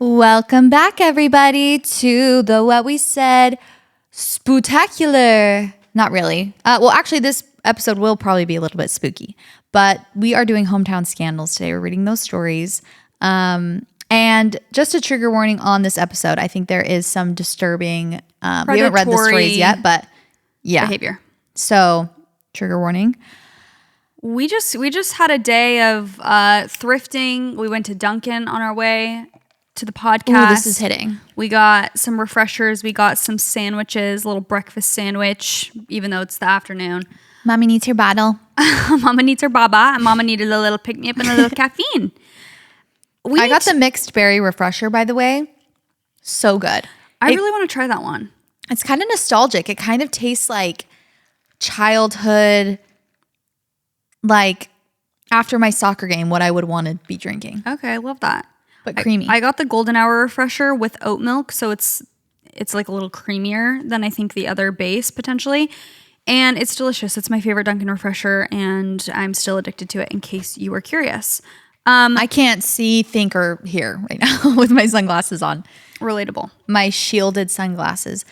Welcome back, everybody, to the What We Said Spooktacular. Not really. Well, actually, this episode will probably be a little bit spooky, but we are doing hometown scandals today. We're reading those stories. And just a trigger warning on this episode, I think there is some disturbing, we haven't read the stories yet, but yeah. Behavior. So, trigger warning. We just had a day of thrifting. We went to Dunkin' on our way to the podcast. Ooh, this is hitting. We got some refreshers. We got some sandwiches, a little breakfast sandwich, even though it's the afternoon. Mommy needs her bottle. Mama needs her baba, and Mama needed a little pick-me-up and a little caffeine. I got the mixed berry refresher, by the way. So good. I really want to try that one. It's kind of nostalgic. It kind of tastes like childhood, like after my soccer game, what I would want to be drinking. Okay, I love that. But creamy. I got the golden hour refresher with oat milk, so it's like a little creamier than I think the other base potentially. And it's delicious. It's my favorite Dunkin' refresher, and I'm still addicted to it in case you were curious. I can't see, think, or hear right now with my sunglasses on. Relatable. My shielded sunglasses.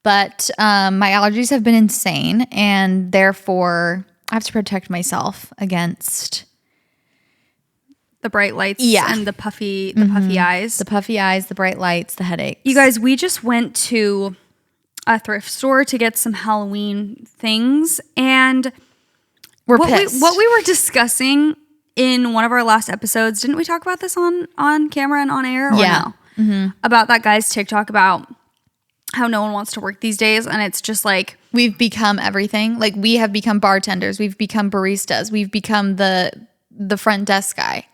But my allergies have been insane, and therefore I have to protect myself against The bright lights and the puffy eyes. the puffy eyes, the bright lights, the headaches. You guys, we just went to a thrift store to get some Halloween things, and we're pissed. What we were discussing in one of our last episodes, didn't we talk about this on camera and on air? Or Yeah. No? Mm-hmm. About that guy's TikTok about how no one wants to work these days, and it's just like we've become everything. Like we have become bartenders, we've become baristas, we've become the front desk guy.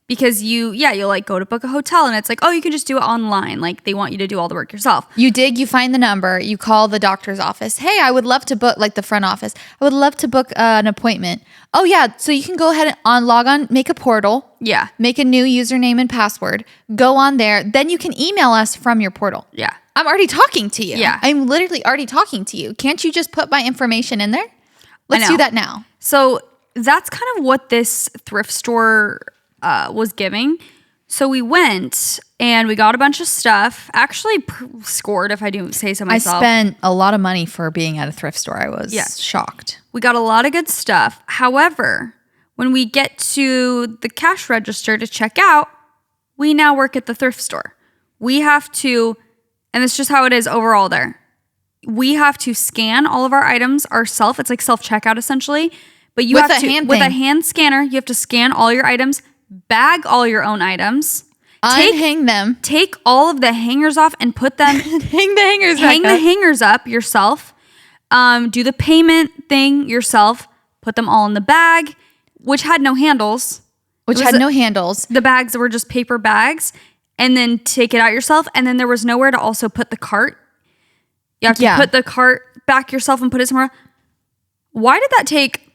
Because you'll like go to book a hotel and it's like, oh, you can just do it online. Like they want you to do all the work yourself. You find the number, you call the doctor's office. Hey, I would love to book, like the front office. I would love to book an appointment. Oh yeah, so you can go ahead and log on, make a portal. Yeah. Make a new username and password. Go on there. Then you can email us from your portal. Yeah. I'm already talking to you. Yeah. I'm literally already talking to you. Can't you just put my information in there? Let's do that now. So that's kind of what this thrift store was giving. So we went and we got a bunch of stuff. Actually scored, if I do say so myself. I spent a lot of money for being at a thrift store. I was shocked. We got a lot of good stuff. However, when we get to the cash register to check out, we now work at the thrift store. We have to, and it's just how it is overall there. We have to scan all of our items ourselves. It's like self-checkout essentially. But you have to, with a hand scanner, you have to scan all your items, bag all your own items, unhang them, take all of the hangers off and put them, hang the hangers up yourself, do the payment thing yourself, put them all in the bag, which had no handles. The bags were just paper bags, and then take it out yourself. And then there was nowhere to also put the cart. You have to put the cart back yourself and put it somewhere. Why did that take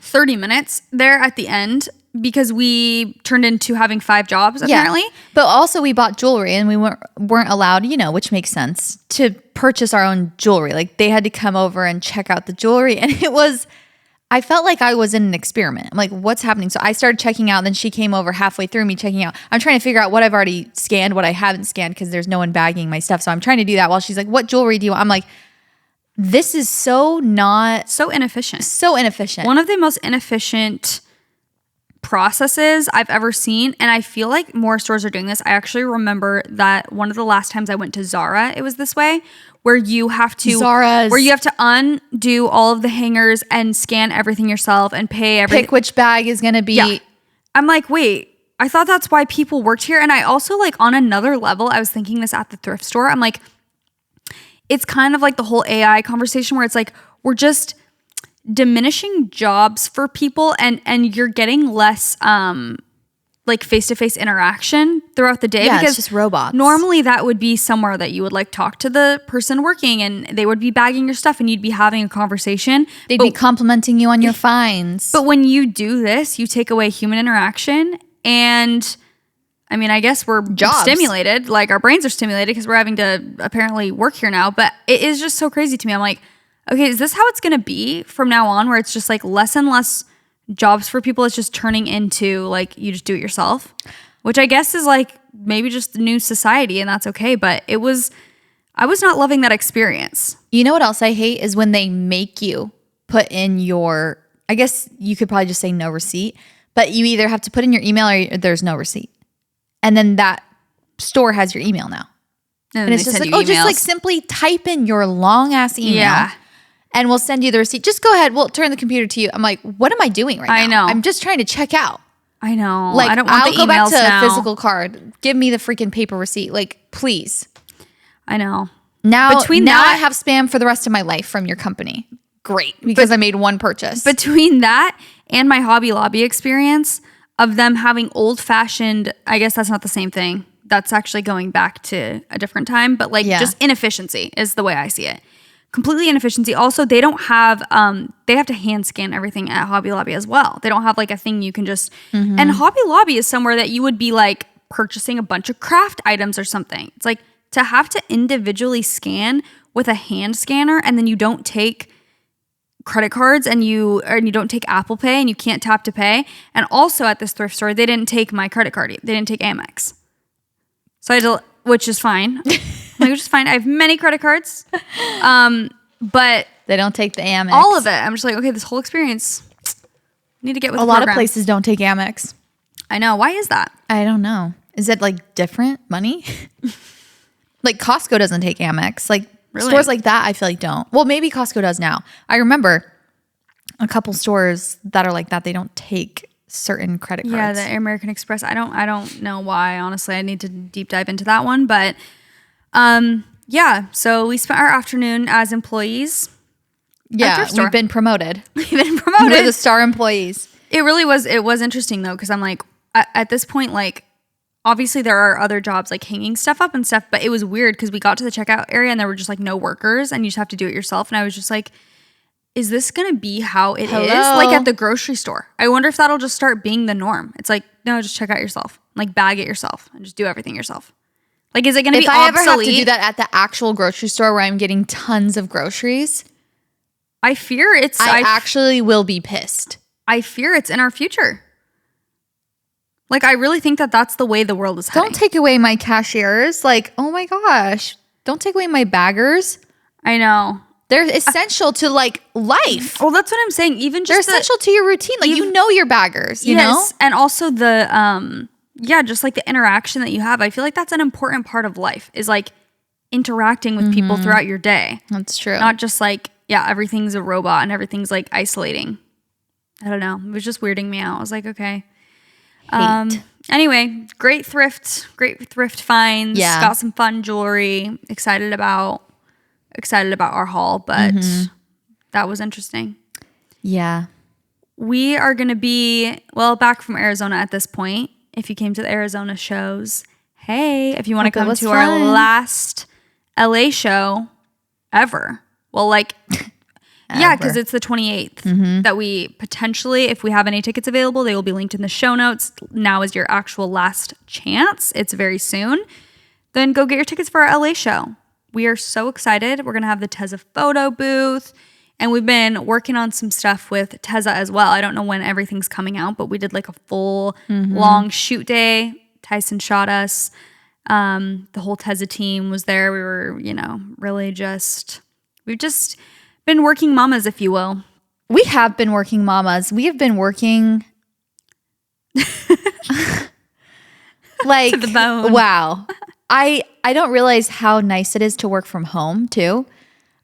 30 minutes there at the end? Because we turned into having 5 jobs, apparently. Yeah. But also we bought jewelry and we weren't allowed, which makes sense, to purchase our own jewelry. Like they had to come over and check out the jewelry. And I felt like I was in an experiment. I'm like, what's happening? So I started checking out. And then she came over halfway through me checking out. I'm trying to figure out what I've already scanned, what I haven't scanned, because there's no one bagging my stuff. So I'm trying to do that while she's like, what jewelry do you want? I'm like, this is so inefficient. So inefficient. One of the most inefficient processes I've ever seen, and I feel like more stores are doing this. I actually remember that one of the last times I went to Zara, it was this way, where you have to undo all of the hangers and scan everything yourself and pay everything. Pick which bag is going to be. Yeah. I'm like, wait, I thought that's why people worked here. And I also, like, on another level, I was thinking this at the thrift store. I'm like, it's kind of like the whole AI conversation where it's like, we're just diminishing jobs for people, and you're getting less like face-to-face interaction throughout the day. Yeah, because it's just robots. Normally that would be somewhere that you would like talk to the person working and they would be bagging your stuff and you'd be having a conversation. They'd be complimenting you on your finds. But when you do this, you take away human interaction, and I mean, I guess we're stimulated, like our brains are stimulated because we're having to apparently work here now. But it is just so crazy to me. I'm like, okay, is this how it's going to be from now on, where it's just like less and less jobs for people? It's just turning into like you just do it yourself, which I guess is like maybe just new society and that's okay. But I was not loving that experience. You know what else I hate is when they make you put in your, I guess you could probably just say no receipt, but you either have to put in your email or there's no receipt. And then that store has your email now. And it's just like, oh, just like simply type in your long ass email and we'll send you the receipt. Just go ahead. We'll turn the computer to you. I'm like, what am I doing right now? I know. I'm just trying to check out. I know. Like, I don't want I'll the go back emails to now. a physical card. Give me the freaking paper receipt. Like, please. I know. Now I have spam for the rest of my life from your company. Great. Because I made one purchase. Between that and my Hobby Lobby experience of them having old fashioned, I guess that's not the same thing. That's actually going back to a different time, but like just inefficiency is the way I see it. Completely inefficiency. Also, they don't have, they have to hand scan everything at Hobby Lobby as well. They don't have like a thing you can just, and Hobby Lobby is somewhere that you would be like purchasing a bunch of craft items or something. It's like to have to individually scan with a hand scanner and then you don't take credit cards and you don't take Apple Pay and you can't tap to pay. And also at this thrift store, they didn't take my credit card. They didn't take Amex. So I had to, which is fine. Which is fine. I have many credit cards. But they don't take the Amex. All of it. I'm just like, okay, this whole experience, I need to get with the program. A lot of places don't take Amex. I know. Why is that? I don't know. Is it like different money? Like Costco doesn't take Amex. Like stores like that, I feel like don't. Well, maybe Costco does now. I remember a couple stores that are like that. They don't take certain credit cards. Yeah, the American Express. I don't know why. Honestly, I need to deep dive into that one. But yeah. So we spent our afternoon as employees. Yeah, we've been promoted. We've been promoted. We're the star employees. It really was. It was interesting though, because I'm like, at this point, like, obviously there are other jobs like hanging stuff up and stuff, but it was weird because we got to the checkout area and there were just like no workers and you just have to do it yourself. And I was just like, is this going to be how it is? Like at the grocery store. I wonder if that'll just start being the norm. It's like, no, just check out yourself. Like bag it yourself and just do everything yourself. Like, is it going to be obsolete? If I ever have to do that at the actual grocery store where I'm getting tons of groceries, I fear it's... I actually will be pissed. I fear it's in our future. Like, I really think that that's the way the world is heading. Don't take away my cashiers. Like, oh my gosh. Don't take away my baggers. I know. They're essential to like life. Well, that's what I'm saying. Even just they're essential to your routine. Like you know your baggers, you know? And also the just like the interaction that you have. I feel like that's an important part of life is like interacting with people throughout your day. That's true. Not just like, yeah, everything's a robot and everything's like isolating. I don't know. It was just weirding me out. I was like, okay. Anyway, great thrift finds. Yeah. Got some fun jewelry. Excited about our haul, but that was interesting. Yeah. We are going to be, back from Arizona at this point. If you came to the Arizona shows, hey, if you want to come to our last LA show ever. Well, like, yeah, because it's the 28th that we potentially, if we have any tickets available, they will be linked in the show notes. Now is your actual last chance. It's very soon. Then go get your tickets for our LA show. We are so excited. We're going to have the Tezza photo booth. And we've been working on some stuff with Tezza as well. I don't know when everything's coming out, but we did like a full long shoot day. Tyson shot us. The whole Tezza team was there. We were, we've just been working mamas, if you will. We have been working mamas. We have been working like to the bone. Wow. I don't realize how nice it is to work from home too.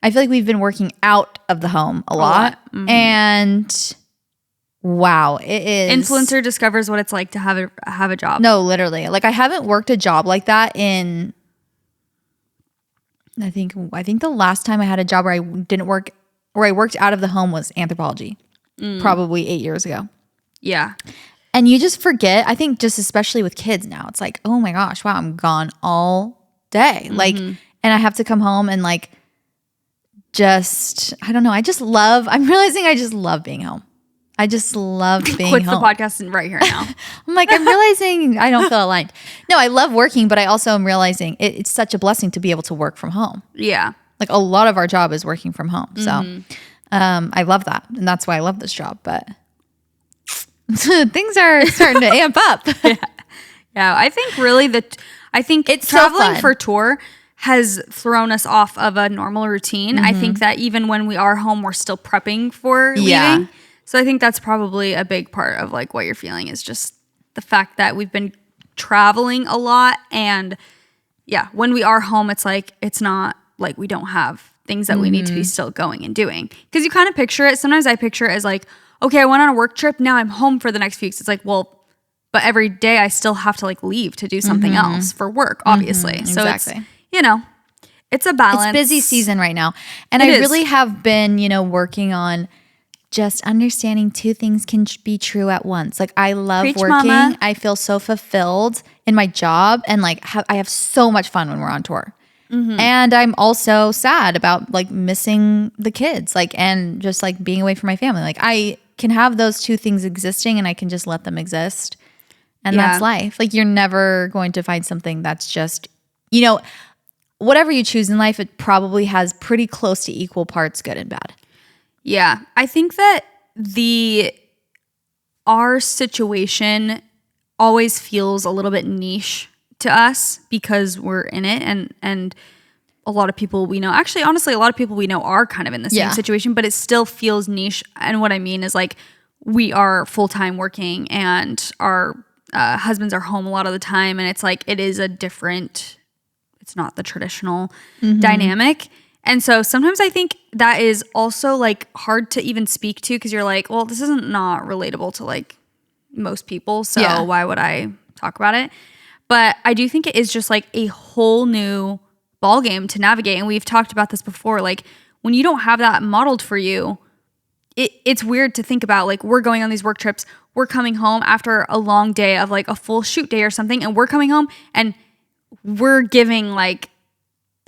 I feel like we've been working out of the home a lot. And wow, it is. Influencer discovers what it's like to have a job. No, literally. Like I haven't worked a job like that in I think the last time I had a job where I didn't work or I worked out of the home was Anthropologie. Probably 8 years ago. Yeah. And you just forget, I think just especially with kids now, it's like, oh my gosh, wow, I'm gone all day. Like, and I have to come home and like, I don't know. I'm realizing I just love being home. I just love being Quit home. the podcast right here now. I'm like, I'm realizing I don't feel aligned. No, I love working, but I also am realizing it's such a blessing to be able to work from home. Yeah. Like a lot of our job is working from home. So I love that. And that's why I love this job. But things are starting to amp up. Yeah, I think really It's so traveling fun. for tour has thrown us off of a normal routine. I think that even when we are home, we're still prepping for Yeah. leaving. So I think that's probably a big part of like what you're feeling is just the fact that we've been traveling a lot. And yeah, when we are home, it's like, it's not like we don't have things that we need to be still going and doing. Because you kind of picture it. Sometimes I picture it as like, okay, I went on a work trip. Now I'm home for the next few weeks. It's like, well, but every day I still have to like leave to do something else for work, obviously. So exactly. it's, you know, it's a balance. It's busy season right now. And It I is. really have been, working on just understanding two things can be true at once. Like I love Preach, working. mama. I feel so fulfilled in my job and like I have so much fun when we're on tour. And I'm also sad about like missing the kids, like, and just like being away from my family. Like I can have those two things existing and I can just let them exist. And Yeah. that's life. Like you're never going to find something that's just, whatever you choose in life, it probably has pretty close to equal parts good and bad. Yeah. I think that our situation always feels a little bit niche to us because we're in it and a lot of people we know, actually, honestly, a lot of people we know are kind of in the same Yeah. situation, but it still feels niche. And what I mean is like we are full-time working and our husbands are home a lot of the time. And it's like, it is it's not the traditional dynamic. And so sometimes I think that is also like hard to even speak to because you're like, well, this isn't not relatable to like most people. So Yeah. why would I talk about it? But I do think it is just like a whole new ballgame to navigate. And we've talked about this before. Like when you don't have that modeled for you, it's weird to think about. Like we're going on these work trips. We're coming home after a long day of like a full shoot day or something. And we're coming home and we're giving like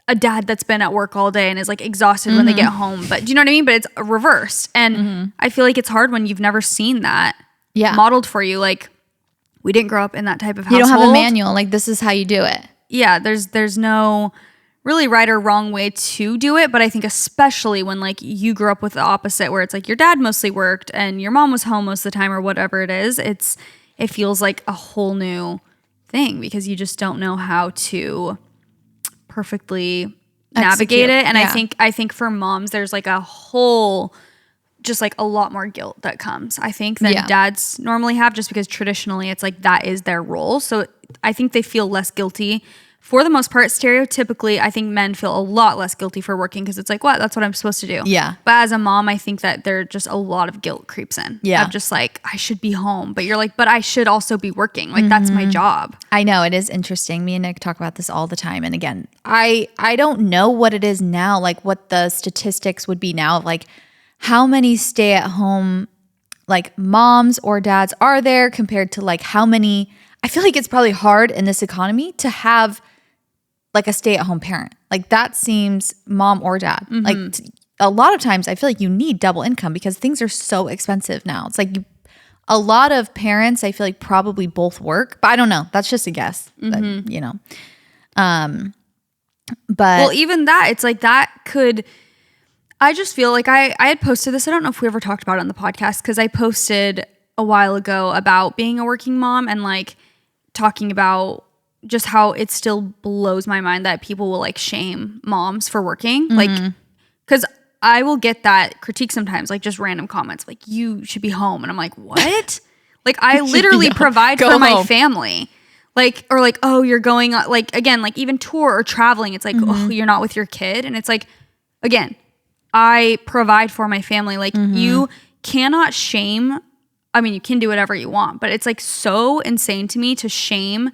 a dad that's been at work all day and is like exhausted when they get home. But do you know what I mean? But it's reversed. And I feel like it's hard when you've never seen that Yeah. modeled for you. Like we didn't grow up in that type of You household. don't have a manual. Like this is how you do it. Yeah, there's no really right or wrong way to do it, but I think especially when like you grew up with the opposite where it's like your dad mostly worked and your mom was home most of the time or whatever it is, it feels like a whole new thing because you just don't know how to perfectly navigate Execute, it. And yeah. I think for moms there's like a whole just like a lot more guilt that comes, I think, than Yeah. dads normally have just because traditionally it's like that is their role. So I think they feel less guilty. For the most part, stereotypically, I think men feel a lot less guilty for working because it's like, what? That's what I'm supposed to do. Yeah. But as a mom, I think that there just a lot of guilt creeps in. Yeah. Of just like, I should be home. But you're like, but I should also be working. Like, that's my job. I know it is interesting. Me and Nick talk about this all the time. And again, I don't know what it is now, like what the statistics would be now of like how many stay at home like moms or dads are there compared to like how many. I feel like it's probably hard in this economy to have like a stay at home parent. Like that seems mom or dad. Like a lot of times I feel like you need double income because things are so expensive now. It's like a lot of parents I feel like probably both work, but I don't know. That's just a guess. But, but Well, even that, it's like that could. I just feel like I had posted this. I don't know if we ever talked about it on the podcast because I posted a while ago about being a working mom and like talking about just how it still blows my mind that people will like shame moms for working. Like, because I will get that critique sometimes, like just random comments, like you should be home. And I'm like, what? Like I literally provide Go for my home. family. Like, or like, oh, you're going, like, again, like even tour or traveling. It's like, oh, you're not with your kid. And it's like, again, I provide for my family. Like you cannot shame. I mean, you can do whatever you want, but it's like so insane to me to shame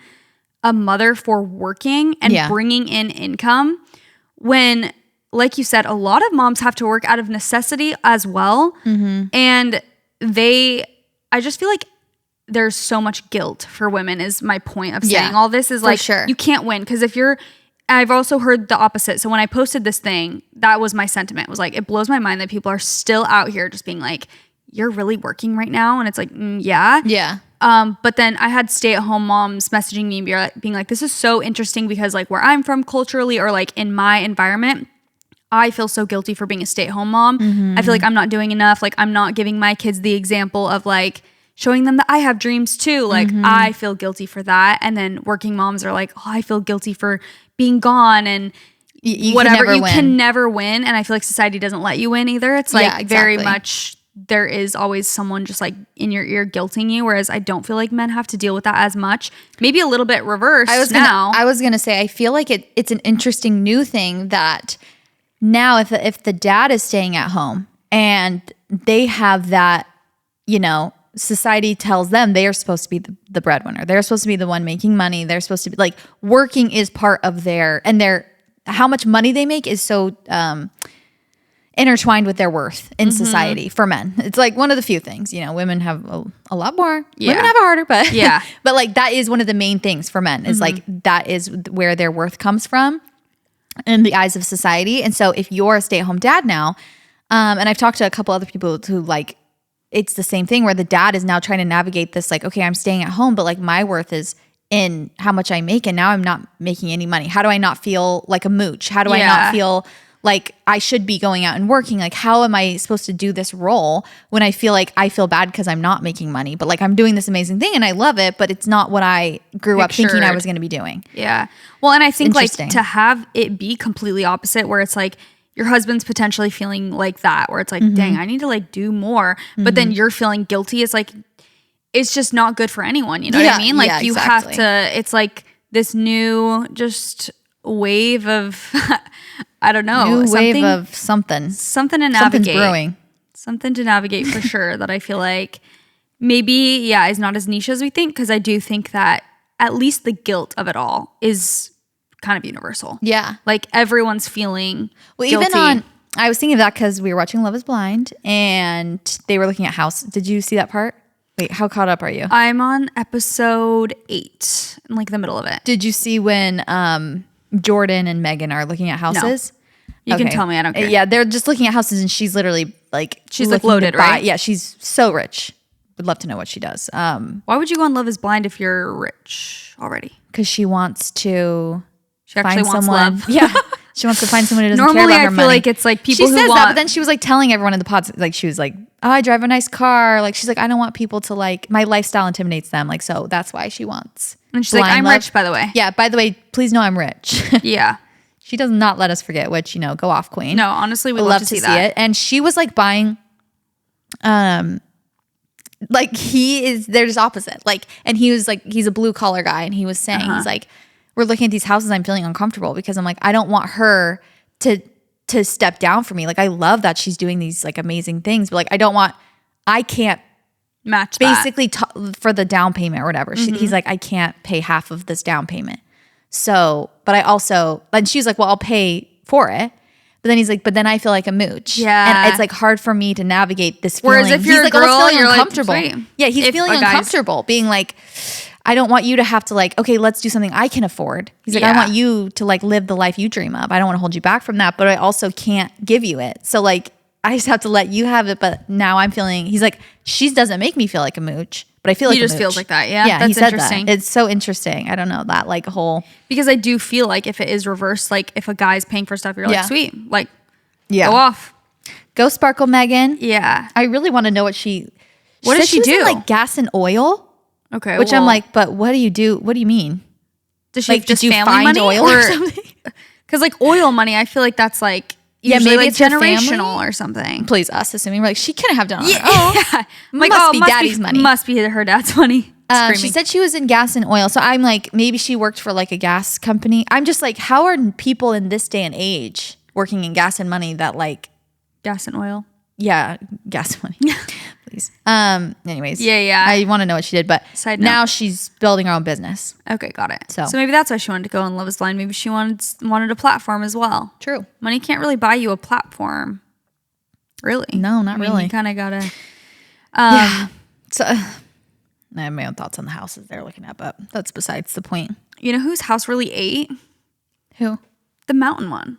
a mother for working and Yeah. bringing in income when, like you said, a lot of moms have to work out of necessity as well. And I just feel like there's so much guilt for women is my point of saying Yeah, all this is for like, sure. you can't win. Cause I've also heard the opposite. So when I posted this thing, that was my sentiment. It was like, it blows my mind that people are still out here just being like, you're really working right now. And it's like, yeah. yeah. But then I had stay-at-home moms messaging me and being like, this is so interesting because like where I'm from culturally or like in my environment, I feel so guilty for being a stay-at-home mom. I feel like I'm not doing enough. Like I'm not giving my kids the example of like showing them that I have dreams too. Like I feel guilty for that. And then working moms are like, oh, I feel guilty for being gone and You whatever. Can never You win. can never win. And I feel like society doesn't let you win either. It's like Yeah, very exactly. much, there is always someone just like in your ear guilting you. Whereas I don't feel like men have to deal with that as much. Maybe a little bit reversed now. I was gonna say I feel like it's an interesting new thing that now if the dad is staying at home and they have that, you know, society tells them they are supposed to be the breadwinner. They're supposed to be the one making money. They're supposed to be like working is part of how much money they make is so intertwined with their worth in society for men. It's like one of the few things, you know, women have a lot more. Yeah. Women have it harder, but Yeah. but like that is one of the main things for men is like that is where their worth comes from in the eyes of society. And so if you're a stay-at-home dad now, and I've talked to a couple other people who like it's the same thing where the dad is now trying to navigate this like, okay, I'm staying at home, but like my worth is in how much I make and now I'm not making any money. How do I not feel like a mooch? How do I not feel like I should be going out and working? Like, how am I supposed to do this role when I feel bad because I'm not making money, but like I'm doing this amazing thing and I love it, but it's not what I grew up thinking I Pictured. was going to be doing. Yeah. Well, and I think like Interesting. to have it be completely opposite where it's like your husband's potentially feeling like that, where it's like, dang, I need to like do more. But then you're feeling guilty. It's like, it's just not good for anyone. You know what I mean? Like yeah, you exactly. have to, it's like this new just wave of, I don't know. New wave of something. something to Something's navigate. brewing. Something to navigate for sure that I feel like maybe, yeah, is not as niche as we think. Cause I do think that at least the guilt of it all is kind of universal. Yeah. Like everyone's feeling Well, guilty. I was thinking of that because we were watching Love is Blind and they were looking at house. Did you see that part? Wait, how caught up are you? I'm on episode 8, in like the middle of it. Did you see when Jordan and Megan are looking at houses? You can tell me, I don't care. Yeah, they're just looking at houses and she's literally like She's, like, looking to loaded, buy- right? Yeah, she's so rich. Would love to know what she does. Why would you go on Love is Blind if you're rich already? Because she wants to She actually find wants someone. love. Yeah, she wants to find someone who doesn't care Normally, about her I feel money. like it's like people she who says that, want. but then she was like telling everyone in the pods, like she was like, "Oh, I drive a nice car." Like she's like, "I don't want people to like my lifestyle intimidates them." Like so, that's why she wants. and she's like, blind I'm love. rich, by the way. Yeah. By the way, please know I'm rich. Yeah. She does not let us forget. Which go off, queen. No, honestly, we Would love to see that. it. And she was like buying, like they're just opposite. Like, and he was like, he's a blue collar guy, and he was saying, he's like, we're looking at these houses, I'm feeling uncomfortable because I'm like, I don't want her to step down for me. Like, I love that she's doing these like amazing things, but like, I can't Match that. basically for the down payment or whatever. He's like, I can't pay half of this down payment. So, but I also, and she was like, well, I'll pay for it. But then he's like, but then I feel like a mooch. Yeah. And it's like hard for me to navigate this feeling. Whereas if you're he's a like, girl, it's feeling you're like, uncomfortable. sweet. Yeah, he's If feeling a guy's- uncomfortable being like, I don't want you to have to like, okay, let's do something I can afford. He's like, I Yeah. want you to like live the life you dream of. I don't want to hold you back from that, but I also can't give you it. So like, I just have to let you have it. But now I'm feeling, he's like, she doesn't make me feel like a mooch, but I feel like He a just feels mooch. like that. Yeah, Yeah, he that's said interesting. that. It's so interesting. I don't know that like whole. Because I do feel like if it is reversed, like if a guy's paying for stuff, you're like, Yeah. sweet, like Yeah. go off. Go Sparkle Megan. Yeah. I really want to know what she What said does she was in, do? like gas and oil, Okay. which well, I'm like, but what do you do? What do you mean? does she Like, have just did you family find money oil or something? Because like oil money, I feel like that's like Yeah, usually maybe like it's her generational family. or something. Please, us assuming we're like she couldn't have done it. Yeah. Oh, I'm like, must oh, be must daddy's money. Must be her dad's money. She Screaming. said she was in gas and oil, so I'm like, maybe she worked for like a gas company. I'm just like, how are people in this day and age working in gas and money that like, gas and oil. yeah, gas money, please. Anyways, Yeah. I want to know what she did, but Side note. now she's building her own business. Okay, got it. So- So maybe that's why she wanted to go on Love is Blind. Maybe she wanted a platform as well. True. Money can't really buy you a platform. Really? No, not really. You kind of gotta. So I have my own thoughts on the houses they're looking at, but that's besides the point. You know whose house really ate? Who? The mountain one.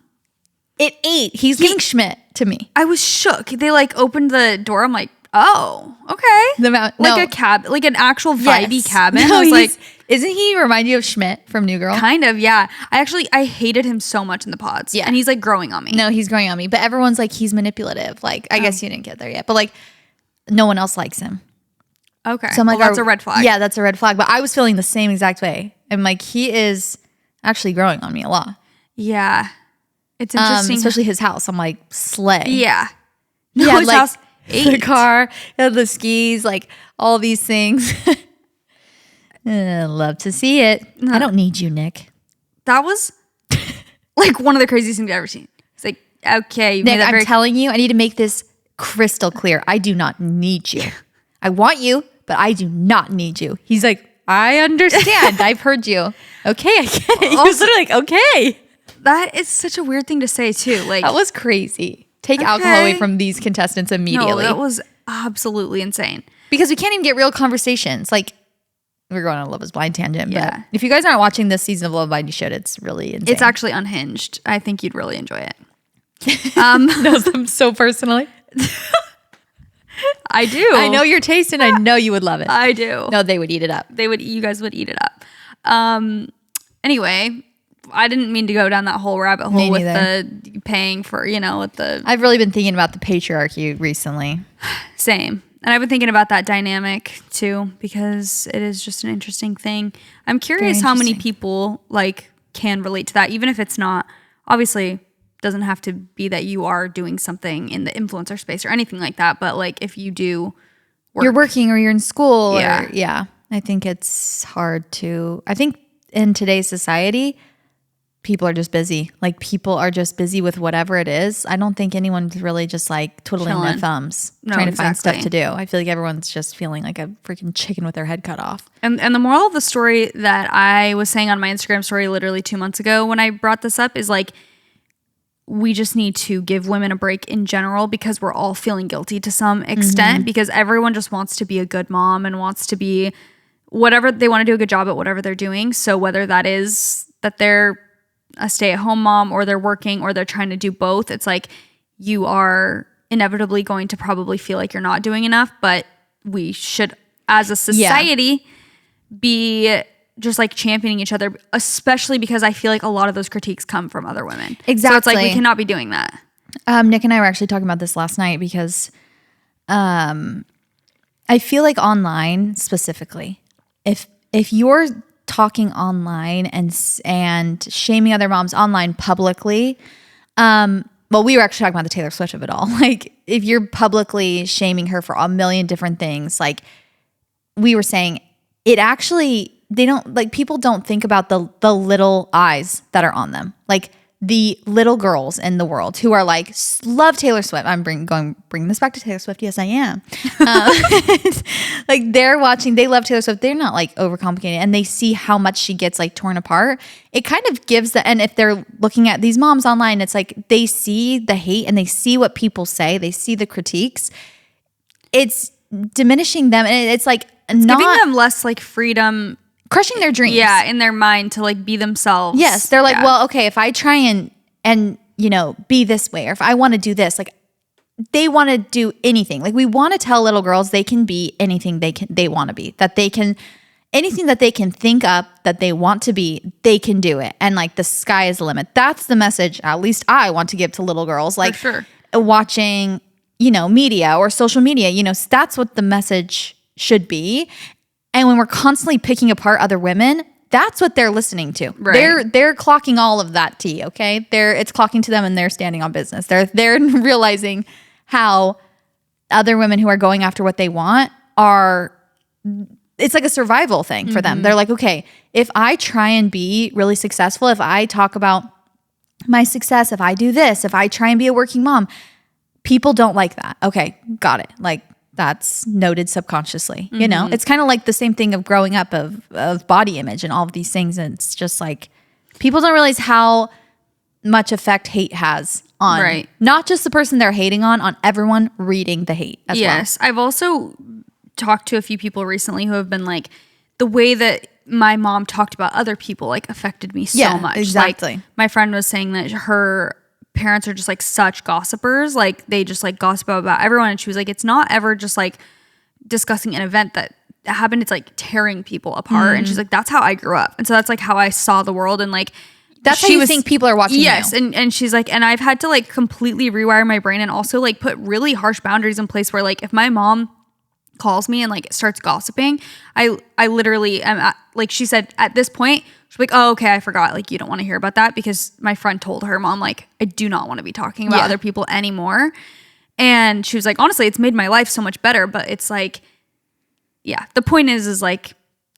It ate. He's giving Schmidt to me. I was shook. They like opened the door. I'm like, oh, okay. The mountain. Like a cab, like an actual vibey Yes. cabin. No, I was like, isn't he remind you of Schmidt from New Girl? kind of, yeah. I hated him so much in the pods. Yeah. And he's like growing on me. No, he's growing on me, but everyone's like he's manipulative. Like I guess you didn't get there yet, but like no one else likes him. Okay. So I'm like, well, that's a red flag. Yeah, that's a red flag. But I was feeling the same exact way. I'm like, he is actually growing on me a lot. Yeah. It's interesting. Especially his house. I'm like, slay. Yeah. He No, had his like house, the 8. car, he had the skis, like all these things. Love to see it. I don't need you, Nick. That was like one of the craziest things I've ever seen. It's like, okay, you made Nick, that I'm very telling you, I need to make this crystal clear. I do not need you. I want you, but I do not need you. He's like, I understand. I've heard you. Okay, I get it. He was literally like, okay. That is such a weird thing to say too. Like That was crazy. Take alcohol away from these contestants immediately. No, that was absolutely insane. Because we can't even get real conversations. Like, we're going on a Love is Blind tangent. Yeah. But if you guys aren't watching this season of Love is Blind, you should. It's really insane. It's actually unhinged. I think you'd really enjoy it. knows them so personally. I do. I know your taste and I know you would love it. I do. No, they would eat it up. You guys would eat it up. Anyway, I didn't mean to go down that whole rabbit hole with the paying for, with the I've really been thinking about the patriarchy recently. same. And I've been thinking about that dynamic too, because it is just an interesting thing. I'm curious how many people can relate to that, even if it's not, obviously doesn't have to be that you are doing something in the influencer space or anything like that. But if you do You're working or you're in school. Yeah. I think it's hard to, I think in today's society, people are just busy. People are just busy with whatever it is. I don't think anyone's really just twiddling their thumbs, trying to find stuff to do. I feel like everyone's just feeling like a freaking chicken with their head cut off. And the moral of the story that I was saying on my Instagram story literally 2 months ago when I brought this up is we just need to give women a break in general because we're all feeling guilty to some extent because everyone just wants to be a good mom and wants to be whatever they want to do a good job at whatever they're doing. So whether that is that they're a stay-at-home mom or they're working or they're trying to do both, it's you are inevitably going to probably feel like you're not doing enough, but we should as a society be just championing each other, especially because I feel like a lot of those critiques come from other women. Exactly. So it's we cannot be doing that. Nick and I were actually talking about this last night because I feel like online specifically, if you're talking online and shaming other moms online publicly, well, we were actually talking about the Taylor Swift of it all. If you're publicly shaming her for a million different things, we were saying it actually, they don't, people don't think about the little eyes that are on them. The little girls in the world who are love Taylor Swift. I'm bring this back to Taylor Swift. Yes, I am. They're watching, they love Taylor Swift. They're not overcomplicating, and they see how much she gets torn apart. It kind of gives and if they're looking at these moms online, it's they see the hate and they see what people say. They see the critiques. It's diminishing them, and it's not giving them less freedom, crushing their dreams. Yeah, in their mind to be themselves. Yes, they're well, okay, if I try and be this way, or if I want to do this, they want to do anything. We want to tell little girls they can be anything they want to be. That they can anything that they can think up that they want to be, they can do it. And the sky is the limit. That's the message at least I want to give to little girls. For sure. Watching, media or social media, that's what the message should be. And when we're constantly picking apart other women, that's what they're listening to. Right. They're clocking all of that tea, okay? It's clocking to them and they're standing on business. They're realizing how other women who are going after what they want are, it's a survival thing for them. They're okay, if I try and be really successful, if I talk about my success, if I do this, if I try and be a working mom, people don't like that. Okay, got it. That's noted subconsciously, It's kind of the same thing of growing up of body image and all of these things. And it's just people don't realize how much effect hate has on not just the person they're hating on everyone reading the hate as well. Yes. I've also talked to a few people recently who have been the way that my mom talked about other people affected me so much. Exactly. My friend was saying that her parents are just such gossipers. They just gossip about everyone. And she was it's not ever just discussing an event that happened. It's tearing people apart. And she's that's how I grew up. And so that's how I saw the world. And that's how you think people are watching. Yes. you. And she's and I've had to completely rewire my brain and also put really harsh boundaries in place where if my mom calls me and like starts gossiping, I literally am at, like she said, at this point, she's like, oh, okay, I forgot. Like, you don't want to hear about that, because my friend told her mom, like, I do not want to be talking about other people anymore. And she was like, honestly, it's made my life so much better. But it's like, yeah, the point is like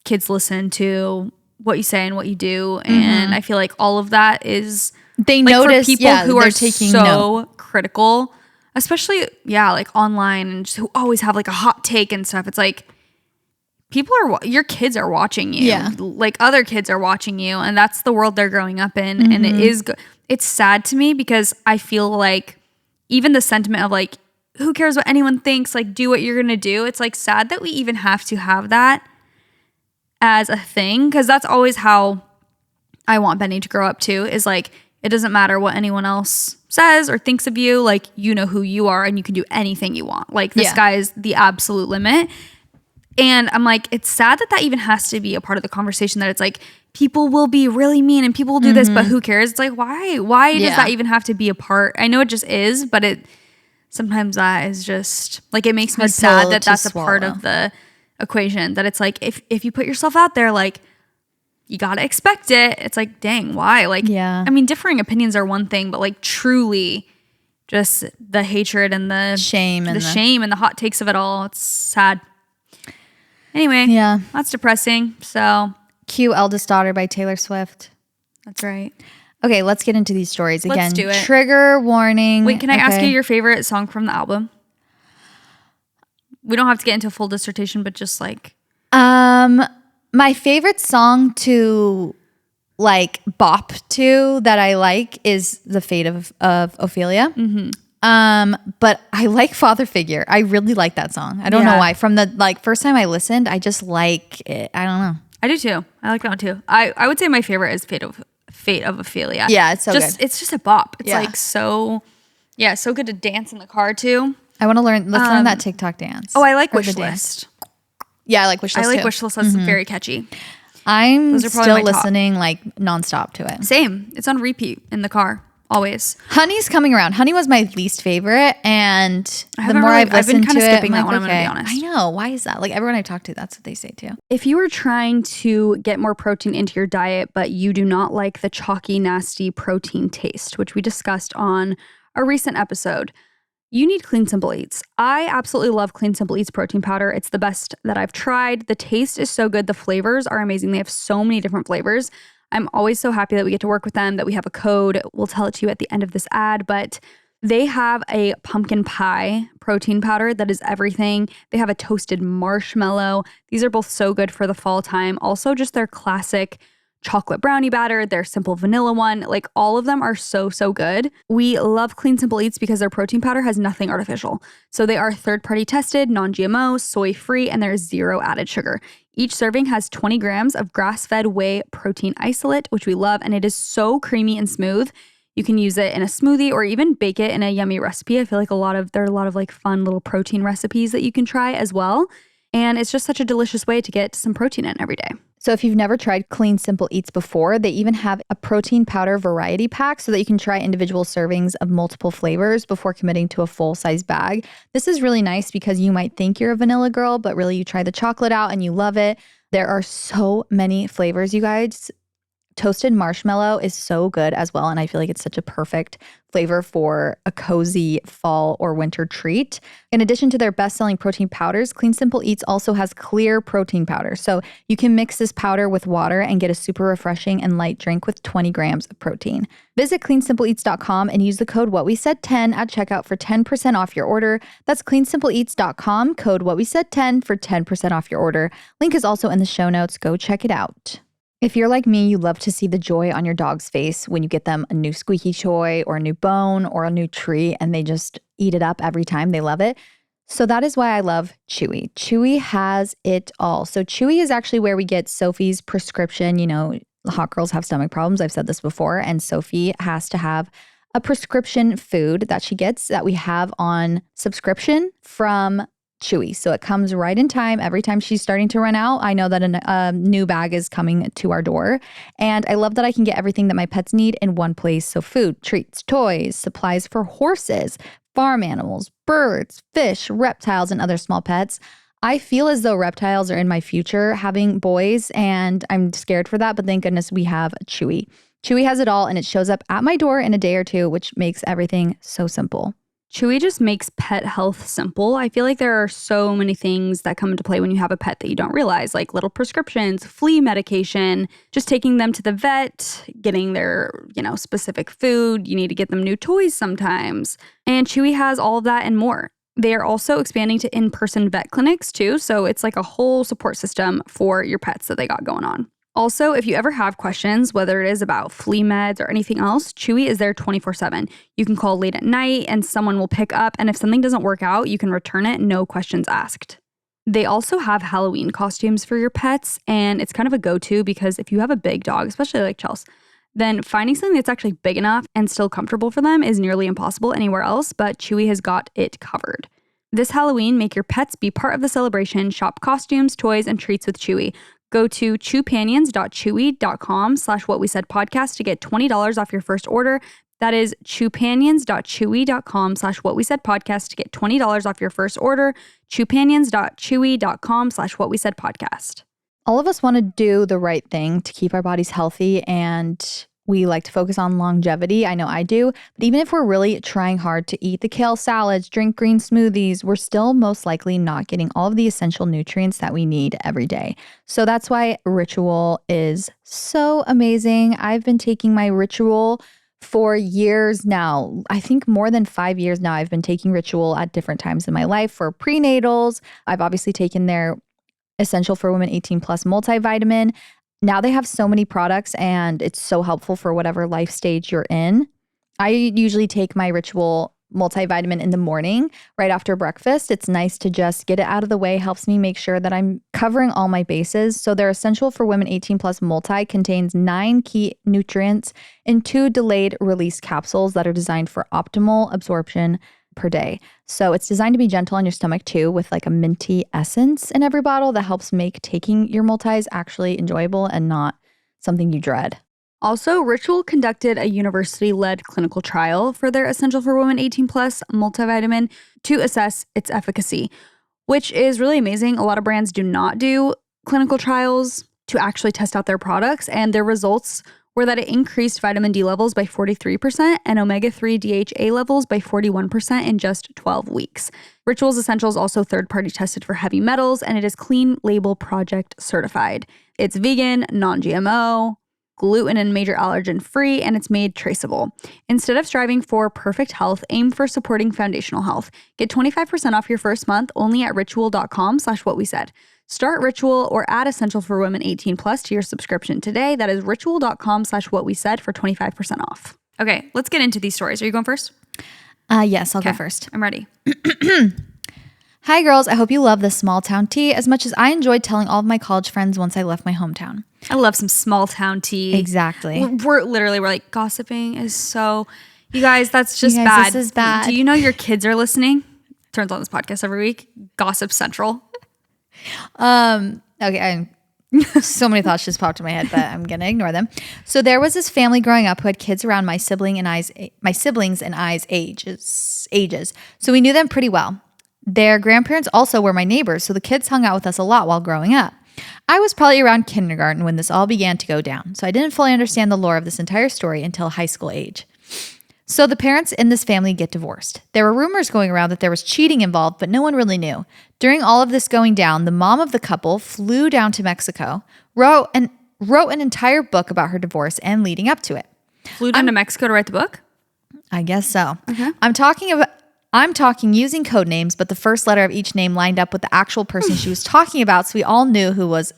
kids listen to what you say and what you do. And I feel like all of that is They like notice, for people who are taking so note. critical, especially, like online and just who always have like a hot take and stuff. It's like people your kids are watching you. Yeah. Like other kids are watching you, and that's the world they're growing up in. And it's sad to me, because I feel like even the sentiment of like, who cares what anyone thinks? Like, do what you're going to do. It's like sad that we even have to have that as a thing, because that's always how I want Benny to grow up too, is like, it doesn't matter what anyone else says or thinks of you. Like, you know who you are and you can do anything you want. Like, the sky is the absolute limit. And I'm like, it's sad that even has to be a part of the conversation, that it's like, people will be really mean and people will do this, but who cares? It's like, why? Why does that even have to be a part? I know it just is, but sometimes that is just like, it makes me sad that that's a part of the equation, that it's like, if you put yourself out there, like, you got to expect it. It's like, dang, why? Like, I mean, differing opinions are one thing, but like truly just the hatred and the shame and the hot takes of it all. It's sad. Anyway, that's depressing. So Cue Eldest Daughter by Taylor Swift. That's right. Okay, let's get into these stories again. Let's do it. Trigger warning. Wait, can I ask you your favorite song from the album? We don't have to get into a full dissertation, but just like, my favorite song to like bop to that I like is The Fate of Ophelia. But I like Father Figure. I really like that song. I don't know why. From the like first time I listened, I just like it. I don't know. I do too. I like that one too. I would say my favorite is Fate of Ophelia. Yeah, it's so good. It's just a bop. It's like so good to dance in the car too. I want to learn. Let's learn that TikTok dance. Oh, I like Wishlist. Yeah, I like Wishlist. I like too. Wishlist. That's very catchy. I'm still listening like nonstop to it. Same. It's on repeat in the car always. Honey's coming around. Honey was my least favorite, and the more I've listened to it, skipping that I'm one. like, I'm gonna be honest. I know, why is that? Like everyone I've talked to, that's what they say too. If you are trying to get more protein into your diet, but you do not like the chalky, nasty protein taste, which we discussed on a recent episode, you need Clean Simple Eats. I absolutely love Clean Simple Eats protein powder. It's the best that I've tried. The taste is so good. The flavors are amazing. They have so many different flavors. I'm always so happy that we get to work with them, that we have a code. We'll tell it to you at the end of this ad, but they have a pumpkin pie protein powder that is everything. They have a toasted marshmallow. These are both so good for the fall time. Also, just their classic chocolate brownie batter, their simple vanilla one, like all of them are so good. We love Clean Simple Eats because their protein powder has nothing artificial. So they are third-party tested, non-GMO, soy-free, and there is zero added sugar. Each serving has 20 grams of grass-fed whey protein isolate, which we love, and it is so creamy and smooth. You can use it in a smoothie or even bake it in a yummy recipe. I feel like there are a lot of like fun little protein recipes that you can try as well. And it's just such a delicious way to get some protein in every day. So if you've never tried Clean Simple Eats before, they even have a protein powder variety pack so that you can try individual servings of multiple flavors before committing to a full-size bag. This is really nice because you might think you're a vanilla girl, but really you try the chocolate out and you love it. There are so many flavors, you guys. Toasted marshmallow is so good as well, and I feel like it's such a perfect flavor for a cozy fall or winter treat. In addition to their best-selling protein powders, Clean Simple Eats also has clear protein powder. So you can mix this powder with water and get a super refreshing and light drink with 20 grams of protein. Visit cleansimpleeats.com and use the code WhatWeSaid10 at checkout for 10% off your order. That's cleansimpleeats.com, code WhatWeSaid10 for 10% off your order. Link is also in the show notes. Go check it out. If you're like me, you love to see the joy on your dog's face when you get them a new squeaky toy or a new bone or a new treat and they just eat it up every time. They love it. So that is why I love Chewy. Chewy has it all. So Chewy is actually where we get Sophie's prescription. You know, hot girls have stomach problems. I've said this before. And Sophie has to have a prescription food that she gets that we have on subscription from Chewy. So it comes right in time. Every time she's starting to run out, I know that a new bag is coming to our door. And I love that I can get everything that my pets need in one place. So food, treats, toys, supplies for horses, farm animals, birds, fish, reptiles, and other small pets. I feel as though reptiles are in my future having boys, and I'm scared for that. But thank goodness we have Chewy. Chewy has it all, and it shows up at my door in a day or two, which makes everything so simple. Chewy just makes pet health simple. I feel like there are so many things that come into play when you have a pet that you don't realize, like little prescriptions, flea medication, just taking them to the vet, getting their, specific food. You need to get them new toys sometimes. And Chewy has all of that and more. They are also expanding to in-person vet clinics too, so it's like a whole support system for your pets that they got going on. Also, if you ever have questions, whether it is about flea meds or anything else, Chewy is there 24/7. You can call late at night and someone will pick up, and if something doesn't work out, you can return it, no questions asked. They also have Halloween costumes for your pets, and it's kind of a go-to because if you have a big dog, especially like Chelsea, then finding something that's actually big enough and still comfortable for them is nearly impossible anywhere else, but Chewy has got it covered. This Halloween, make your pets be part of the celebration. Shop costumes, toys, and treats with Chewy. Go to chewpanions.chewy.com/whatwesaidpodcast to get $20 off your first order. That is chewpanions.chewy.com/whatwesaidpodcast to get $20 off your first order. chewpanions.chewy.com/whatwesaidpodcast. All of us want to do the right thing to keep our bodies healthy, and we like to focus on longevity. I know I do. But even if we're really trying hard to eat the kale salads, drink green smoothies, we're still most likely not getting all of the essential nutrients that we need every day. So that's why Ritual is so amazing. I've been taking my Ritual for years now. I think more than 5 years now. I've been taking Ritual at different times in my life for prenatals. I've obviously taken their Essential for Women 18 Plus multivitamin. Now they have so many products and it's so helpful for whatever life stage you're in. I usually take my Ritual multivitamin in the morning right after breakfast. It's nice to just get it out of the way, helps me make sure that I'm covering all my bases. So their Essential for Women 18 Plus multi contains 9 key nutrients in 2 delayed release capsules that are designed for optimal absorption per day. So it's designed to be gentle on your stomach too, with like a minty essence in every bottle that helps make taking your multis actually enjoyable and not something you dread. Also, Ritual conducted a university-led clinical trial for their Essential for Women 18 Plus multivitamin to assess its efficacy, which is really amazing. A lot of brands do not do clinical trials to actually test out their products, and their results were that it increased vitamin D levels by 43% and omega-3 DHA levels by 41% in just 12 weeks. Ritual's Essential is also third-party tested for heavy metals, and it is Clean Label Project certified. It's vegan, non-GMO, gluten and major allergen free, and it's made traceable. Instead of striving for perfect health, aim for supporting foundational health. Get 25% off your first month only at ritual.com/whatwesaid. Start Ritual or add Essential for Women 18 Plus to your subscription today. That is ritual.com/whatwesaid for 25% off. Okay, let's get into these stories. Are you going first? Yes, I'll go first. I'm ready. Hi, girls. I hope you love this small town tea as much as I enjoyed telling all of my college friends once I left my hometown. I love some small town tea. Exactly. We're like, gossiping is so... You guys, that's just bad. This is bad. Do you know your kids are listening? Turns on this podcast every week. Gossip Central. Okay, so many thoughts just popped in my head, but I'm gonna ignore them. So there was this family growing up who had kids around my siblings and I's ages. So we knew them pretty well. Their grandparents also were my neighbors, so the kids hung out with us a lot while growing up. I was probably around kindergarten when this all began to go down, so I didn't fully understand the lore of this entire story until high school age. So the parents in this family get divorced. There were rumors going around that there was cheating involved, but no one really knew. During all of this going down, the mom of the couple flew down to Mexico, wrote an entire book about her divorce and leading up to it. Flew down to Mexico to write the book? I guess so. Okay. I'm talking using code names, but the first letter of each name lined up with the actual person she was talking about, so we all knew who was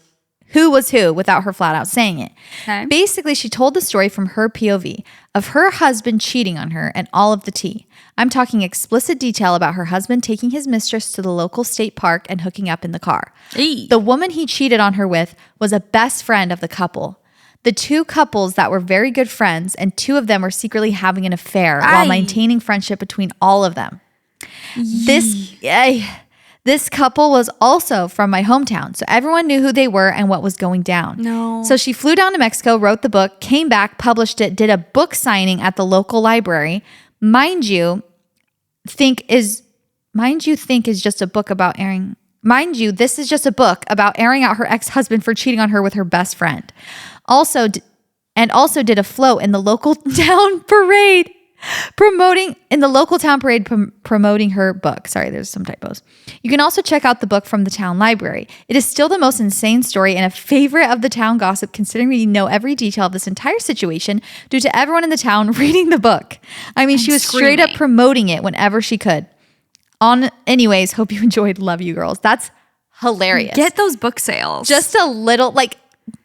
who without her flat out saying it. Okay. Basically, she told the story from her POV of her husband cheating on her and all of the tea. I'm talking explicit detail about her husband taking his mistress to the local state park and hooking up in the car. Eey. The woman he cheated on her with was a best friend of the couple. The two couples that were very good friends, and 2 of them were secretly having an affair while maintaining friendship between all of them. This couple was also from my hometown, so everyone knew who they were and what was going down. No. So she flew down to Mexico, wrote the book, came back, published it, did a book signing at the local library. Mind you think is just a book about airing Mind you, this is just a book about airing out her ex-husband for cheating on her with her best friend. Also did a float in the local town parade promoting her book. Sorry, there's some typos. You can also check out the book from the town library. It is still the most insane story and a favorite of the town gossip, considering we know every detail of this entire situation due to everyone in the town reading the book. I mean, she was straight up promoting it whenever she could. Anyways, hope you enjoyed. Love you girls. That's hilarious. Get those book sales. Just a little, like,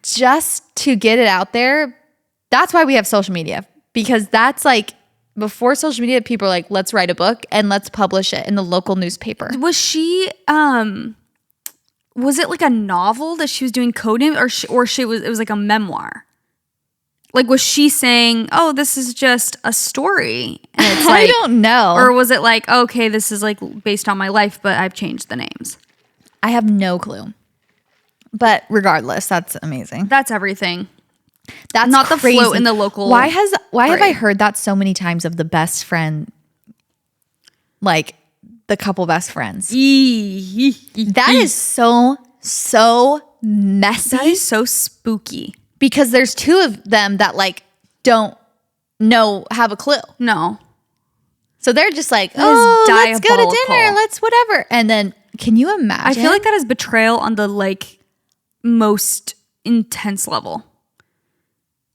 just to get it out there. That's why we have social media, because that's like, before social media, people are like, let's write a book and let's publish it in the local newspaper. Was she, was it like a novel that she was doing code name, or it was like a memoir? Like, was she saying, oh, this is just a story? And it's like, I don't know. Or was it like, okay, this is like based on my life, but I've changed the names? I have no clue. But regardless, that's amazing. That's everything. That's not crazy. The float in the local. Why have I heard that so many times of the best friend, like the couple best friends? That is so messy. That is so spooky. Because there's two of them that like don't have a clue. No. So they're just like, oh, let's go to dinner. Let's whatever. And then can you imagine? I feel like that is betrayal on the like most intense level.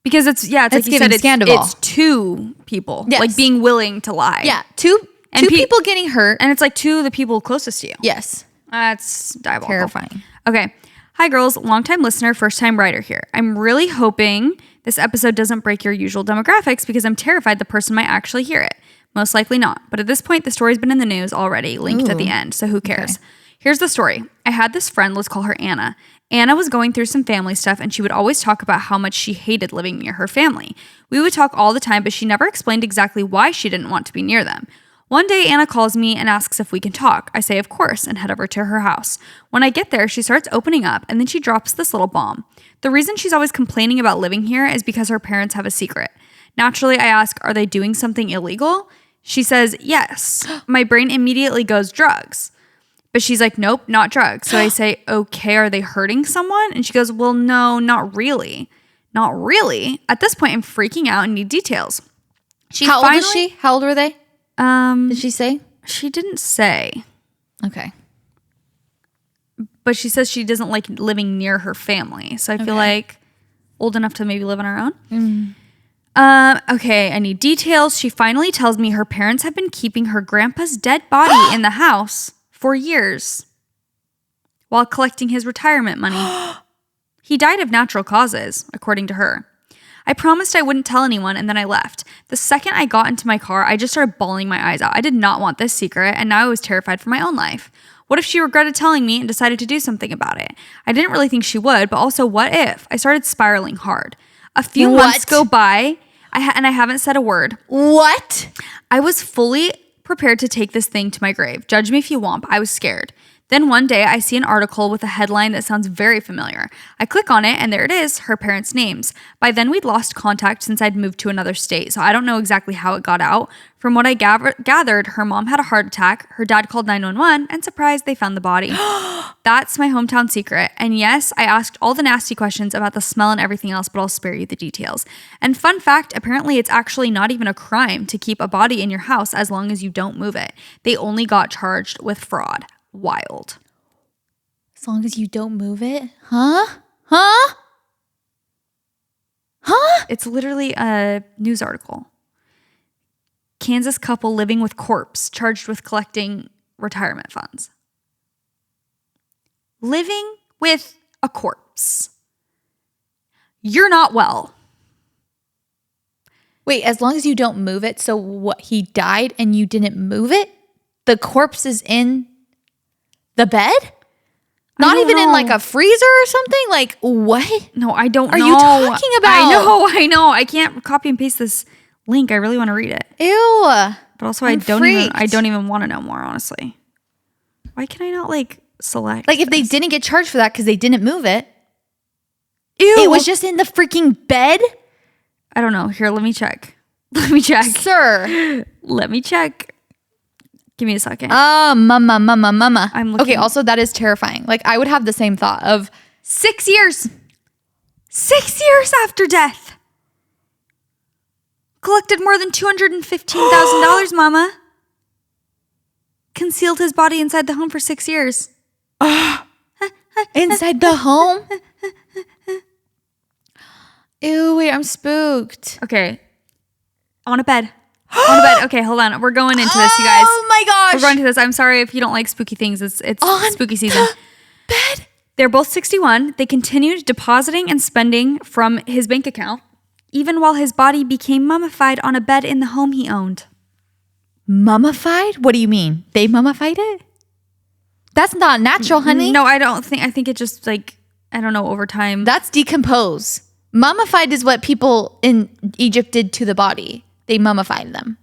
Because it's like you said, it's two people like being willing to lie. Yeah. Two people getting hurt. And it's like two of the people closest to you. Yes. That's diabolical. Terrifying. Okay. Hi, girls. Longtime listener, first-time writer here. I'm really hoping this episode doesn't break your usual demographics because I'm terrified the person might actually hear it. Most likely not. But at this point, the story's been in the news already, linked at the end, so who cares? Okay. Here's the story. I had this friend, let's call her Anna. Anna was going through some family stuff, and she would always talk about how much she hated living near her family. We would talk all the time, but she never explained exactly why she didn't want to be near them. One day, Anna calls me and asks if we can talk. I say, of course, and head over to her house. When I get there, she starts opening up, and then she drops this little bomb. The reason she's always complaining about living here is because her parents have a secret. Naturally, I ask, are they doing something illegal? She says, yes. My brain immediately goes, drugs. But she's like, nope, not drugs. So I say, okay, are they hurting someone? And she goes, well, no, not really. Not really. At this point, I'm freaking out and need details. How old is she? How old were they? Did she say? She didn't say. Okay. But she says she doesn't like living near her family. So I feel like old enough to maybe live on her own. Okay, I need details. She finally tells me her parents have been keeping her grandpa's dead body in the house for years while collecting his retirement money. He died of natural causes, according to her. I promised I wouldn't tell anyone, and then I left. The second I got into my car, I just started bawling my eyes out. I did not want this secret, and now I was terrified for my own life. What if she regretted telling me and decided to do something about it? I didn't really think she would, but also what if? I started spiraling hard. A few months go by, and I haven't said a word. What? I was fully prepared to take this thing to my grave. Judge me if you want, but I was scared. Then one day I see an article with a headline that sounds very familiar. I click on it and there it is, her parents' names. By then we'd lost contact since I'd moved to another state, so I don't know exactly how it got out. From what I gathered, her mom had a heart attack, her dad called 911, and surprise, they found the body. That's my hometown secret. And yes, I asked all the nasty questions about the smell and everything else, but I'll spare you the details. And fun fact, apparently it's actually not even a crime to keep a body in your house as long as you don't move it. They only got charged with fraud. Wild. As long as you don't move it? Huh? It's literally a news article. Kansas couple living with corpse charged with collecting retirement funds. Living with a corpse. You're not well. Wait, as long as you don't move it, so what, he died and you didn't move it? The corpse is in the bed? Not even in like a freezer or something? Like what? No, I don't know. Are you talking about? I know. I can't copy and paste this link. I really want to read it. Ew. But also I don't even want to know more, honestly. Why can I not like select? Like if they didn't get charged for that because they didn't move it. Ew. It was just in the freaking bed? I don't know. Here, let me check. Sir. Let me check. Give me a second. Mama. I'm looking. Okay, also that is terrifying. Like I would have the same thought of 6 years. 6 years after death. Collected more than $215,000, Mama. Concealed his body inside the home for 6 years. inside the home. Ew, wait, I'm spooked. Okay. On a bed. On a bed. Okay, hold on. We're going into this, you guys. Oh my gosh. We're going to this. I'm sorry if you don't like spooky things. It's On spooky season. Bed. They're both 61. They continued depositing and spending from his bank account, even while his body became mummified on a bed in the home he owned. Mummified? What do you mean? They mummified it? That's not natural, honey. No, I think it just like, I don't know, over time. That's decompose. Mummified is what people in Egypt did to the body. They mummified them.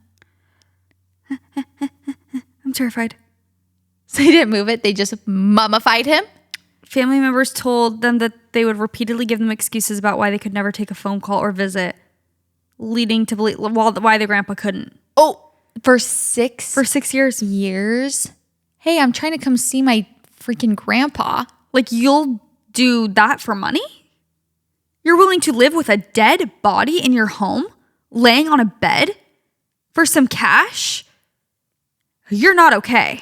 I'm terrified. So they didn't move it. They just mummified him? Family members told them that they would repeatedly give them excuses about why they could never take a phone call or visit, leading to why the grandpa couldn't. Oh, for 6 years. years? Hey, I'm trying to come see my freaking grandpa. Like, you'll do that for money? You're willing to live with a dead body in your home, laying on a bed for some cash? You're not okay.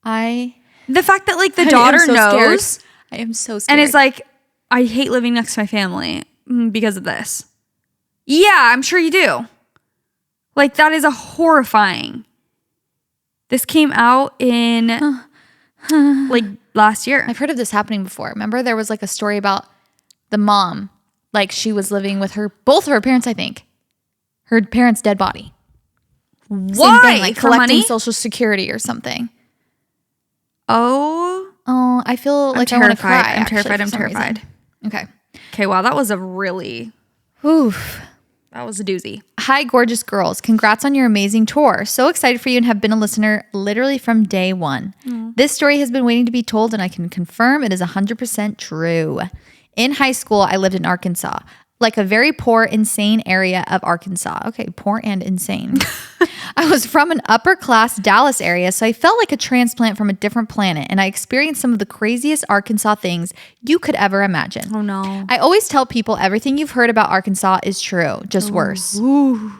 The fact that like the daughter knows scared. I am so scared. and is like, I hate living next to my family because of this. Yeah, I'm sure you do. Like, that is a horrifying. This came out in like last year. I've heard of this happening before. Remember there was like a story about the mom, like she was living with both of her parents, I think. Her parents' dead body. Why? Same thing, like For collecting money? Social Security or something. Oh, I feel like I want to cry. I'm terrified. Okay. Okay, wow, that was a really, Oof. that was a doozy. Hi, gorgeous girls. Congrats on your amazing tour. So excited for you and have been a listener literally from day one. This story has been waiting to be told, and I can confirm it is 100% true. In high school, I lived in Arkansas, like a very poor, insane area of Arkansas. Okay, poor and insane. I was from an upper class Dallas area, so I felt like a transplant from a different planet, and I experienced some of the craziest Arkansas things you could ever imagine. Oh no. I always tell people everything you've heard about Arkansas is true, just worse. Ooh.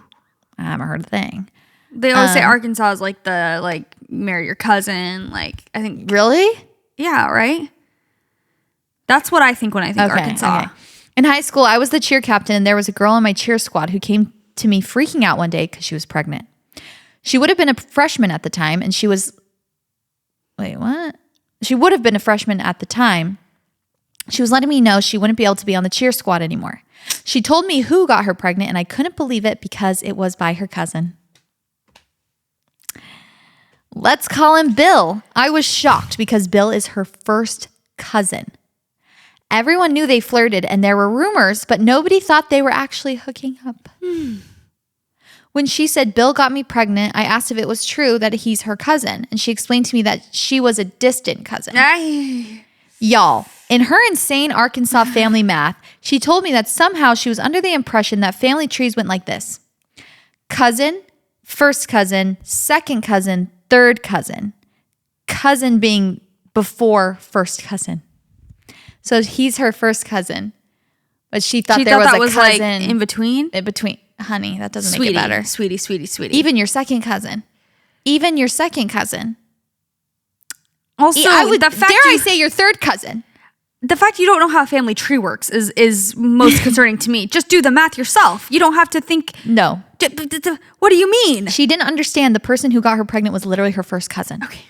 I haven't heard a thing. They always say Arkansas is like the, like, marry your cousin. Like, I think, Really? yeah, right? That's what I think when I think Arkansas. Okay. In high school, I was the cheer captain, and there was a girl on my cheer squad who came to me freaking out one day because she was pregnant. She would have been a freshman at the time, and she was... Wait, what? She would have been a freshman at the time. She was letting me know she wouldn't be able to be on the cheer squad anymore. She told me who got her pregnant, and I couldn't believe it because it was by her cousin. Let's call him Bill. I was shocked because Bill is her first cousin. Everyone knew they flirted and there were rumors, but nobody thought they were actually hooking up. When she said Bill got me pregnant, I asked if it was true that he's her cousin, and she explained to me that she was a distant cousin. Y'all, in her insane Arkansas family math, she told me that somehow she was under the impression that family trees went like this: cousin, first cousin, second cousin, third cousin. Cousin being before first cousin. So he's her first cousin, but she thought there was that a was cousin like in between. in between. Honey, that doesn't Sweetie, make it better. sweetie. Even your second cousin. Even your second cousin. Also, the fact I say your third cousin. the fact you don't know how a family tree works is most concerning to me. Just do the math yourself. You don't have to think. No. What do you mean? She didn't understand the person who got her pregnant was literally her first cousin. Okay.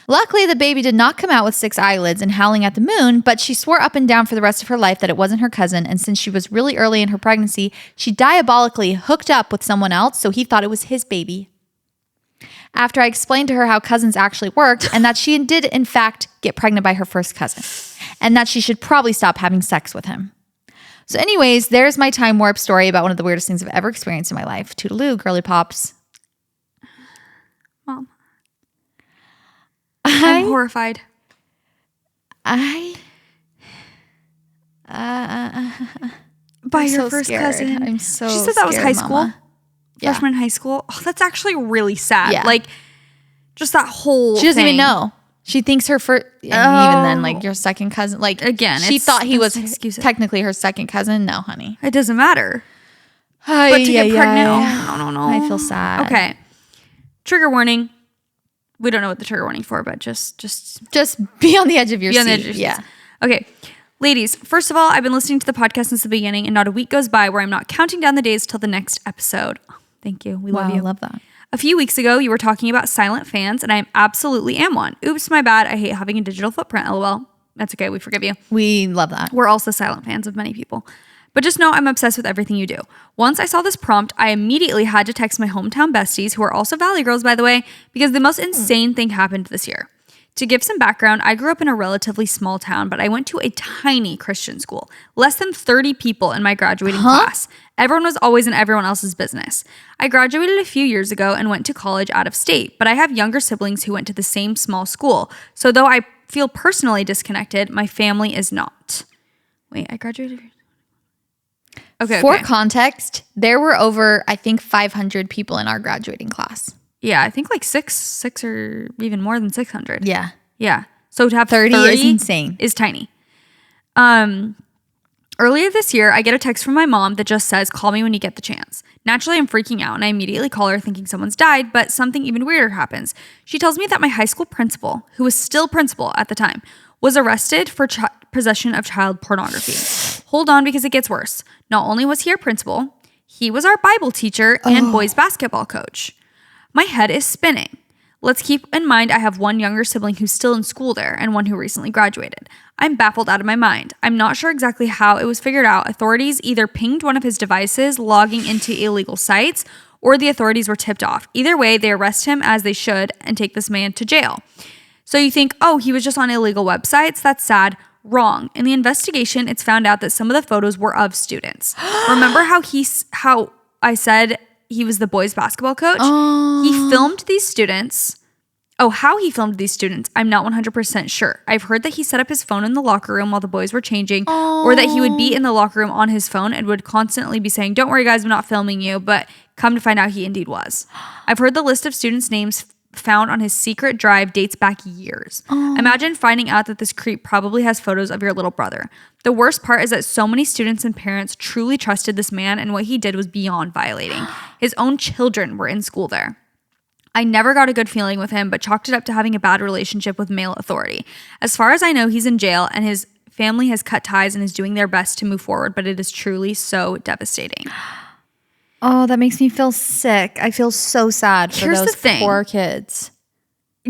Luckily, the baby did not come out with 6 eyelids and howling at the moon, but she swore up and down for the rest of her life that it wasn't her cousin, and since she was really early in her pregnancy, she diabolically hooked up with someone else, so he thought it was his baby. After I explained to her how cousins actually worked, and that she did, in fact, get pregnant by her first cousin, and that she should probably stop having sex with him. So anyways, there's my time warp story about one of the weirdest things I've ever experienced in my life. Toodaloo, girly pops. Mom. I'm horrified. By Your first cousin. I'm so She said that was scared, high school. Mama. Yeah. freshman in high school. Oh, that's actually really sad. Yeah. Like, just that whole She doesn't even thing. know. She thinks her first, and even then, like your second cousin, like Again, she it's- thought he was it's excuses. technically her second cousin. No, honey. It doesn't matter. But to get pregnant, no. I feel sad. Okay. Trigger warning. We don't know what the trigger warning for, but just Just be on the edge of your be seat. on the edge of your Yeah. seats. Okay. Ladies, first of all, I've been listening to the podcast since the beginning, and not a week goes by where I'm not counting down the days till the next episode. Oh, thank you. We love Wow, you. I love that. A few weeks ago, you were talking about silent fans, and I absolutely am one. Oops, my bad. I hate having a digital footprint. LOL. That's okay. We forgive you. We love that. We're also silent fans of many people. But just know I'm obsessed with everything you do. Once I saw this prompt, I immediately had to text my hometown besties, who are also Valley girls, by the way, because the most insane thing happened this year. To give some background, I grew up in a relatively small town, but I went to a tiny Christian school. Less than 30 people in my graduating class. Everyone was always in everyone else's business. I graduated a few years ago and went to college out of state, but I have younger siblings who went to the same small school. So though I feel personally disconnected, my family is not. Wait, I graduated... Okay. For context, there were over, I think, 500 people in our graduating class. Yeah, I think like six or even more than 600. Yeah. Yeah. So to have 30 30 is insane. Is tiny. Earlier this year, I get a text from my mom that just says, "Call me when you get the chance." Naturally, I'm freaking out and I immediately call her thinking someone's died, but something even weirder happens. She tells me that my high school principal, who was still principal at the time, was arrested for possession of child pornography. Hold on, because it gets worse. Not only was he our principal, he was our Bible teacher and boys basketball coach. My head is spinning. Let's keep in mind I have one younger sibling who's still in school there and one who recently graduated. I'm baffled out of my mind. I'm not sure exactly how it was figured out. Authorities either pinged one of his devices logging into illegal sites, or the authorities were tipped off. Either way, they arrest him as they should and take this man to jail. So you think, oh, he was just on illegal websites? That's sad. Wrong. In the investigation, it's found out that some of the photos were of students. Remember how I said he was the boys basketball coach? He filmed these students. Oh, how he filmed these students, I'm not 100% sure. I've heard that he set up his phone in the locker room while the boys were changing, or that he would be in the locker room on his phone and would constantly be saying, "Don't worry, guys, I'm not filming you," but come to find out he indeed was. I've heard the list of students' names found on his secret drive dates back years. Imagine finding out that this creep probably has photos of your little brother. The worst part is that so many students and parents truly trusted this man, and what he did was beyond violating. His own children were in school there. I never got a good feeling with him, but chalked it up to having a bad relationship with male authority. As far as I know, he's in jail and his family has cut ties and is doing their best to move forward, but it is truly so devastating. Oh, that makes me feel sick. I feel so sad for Here's those the thing. poor kids.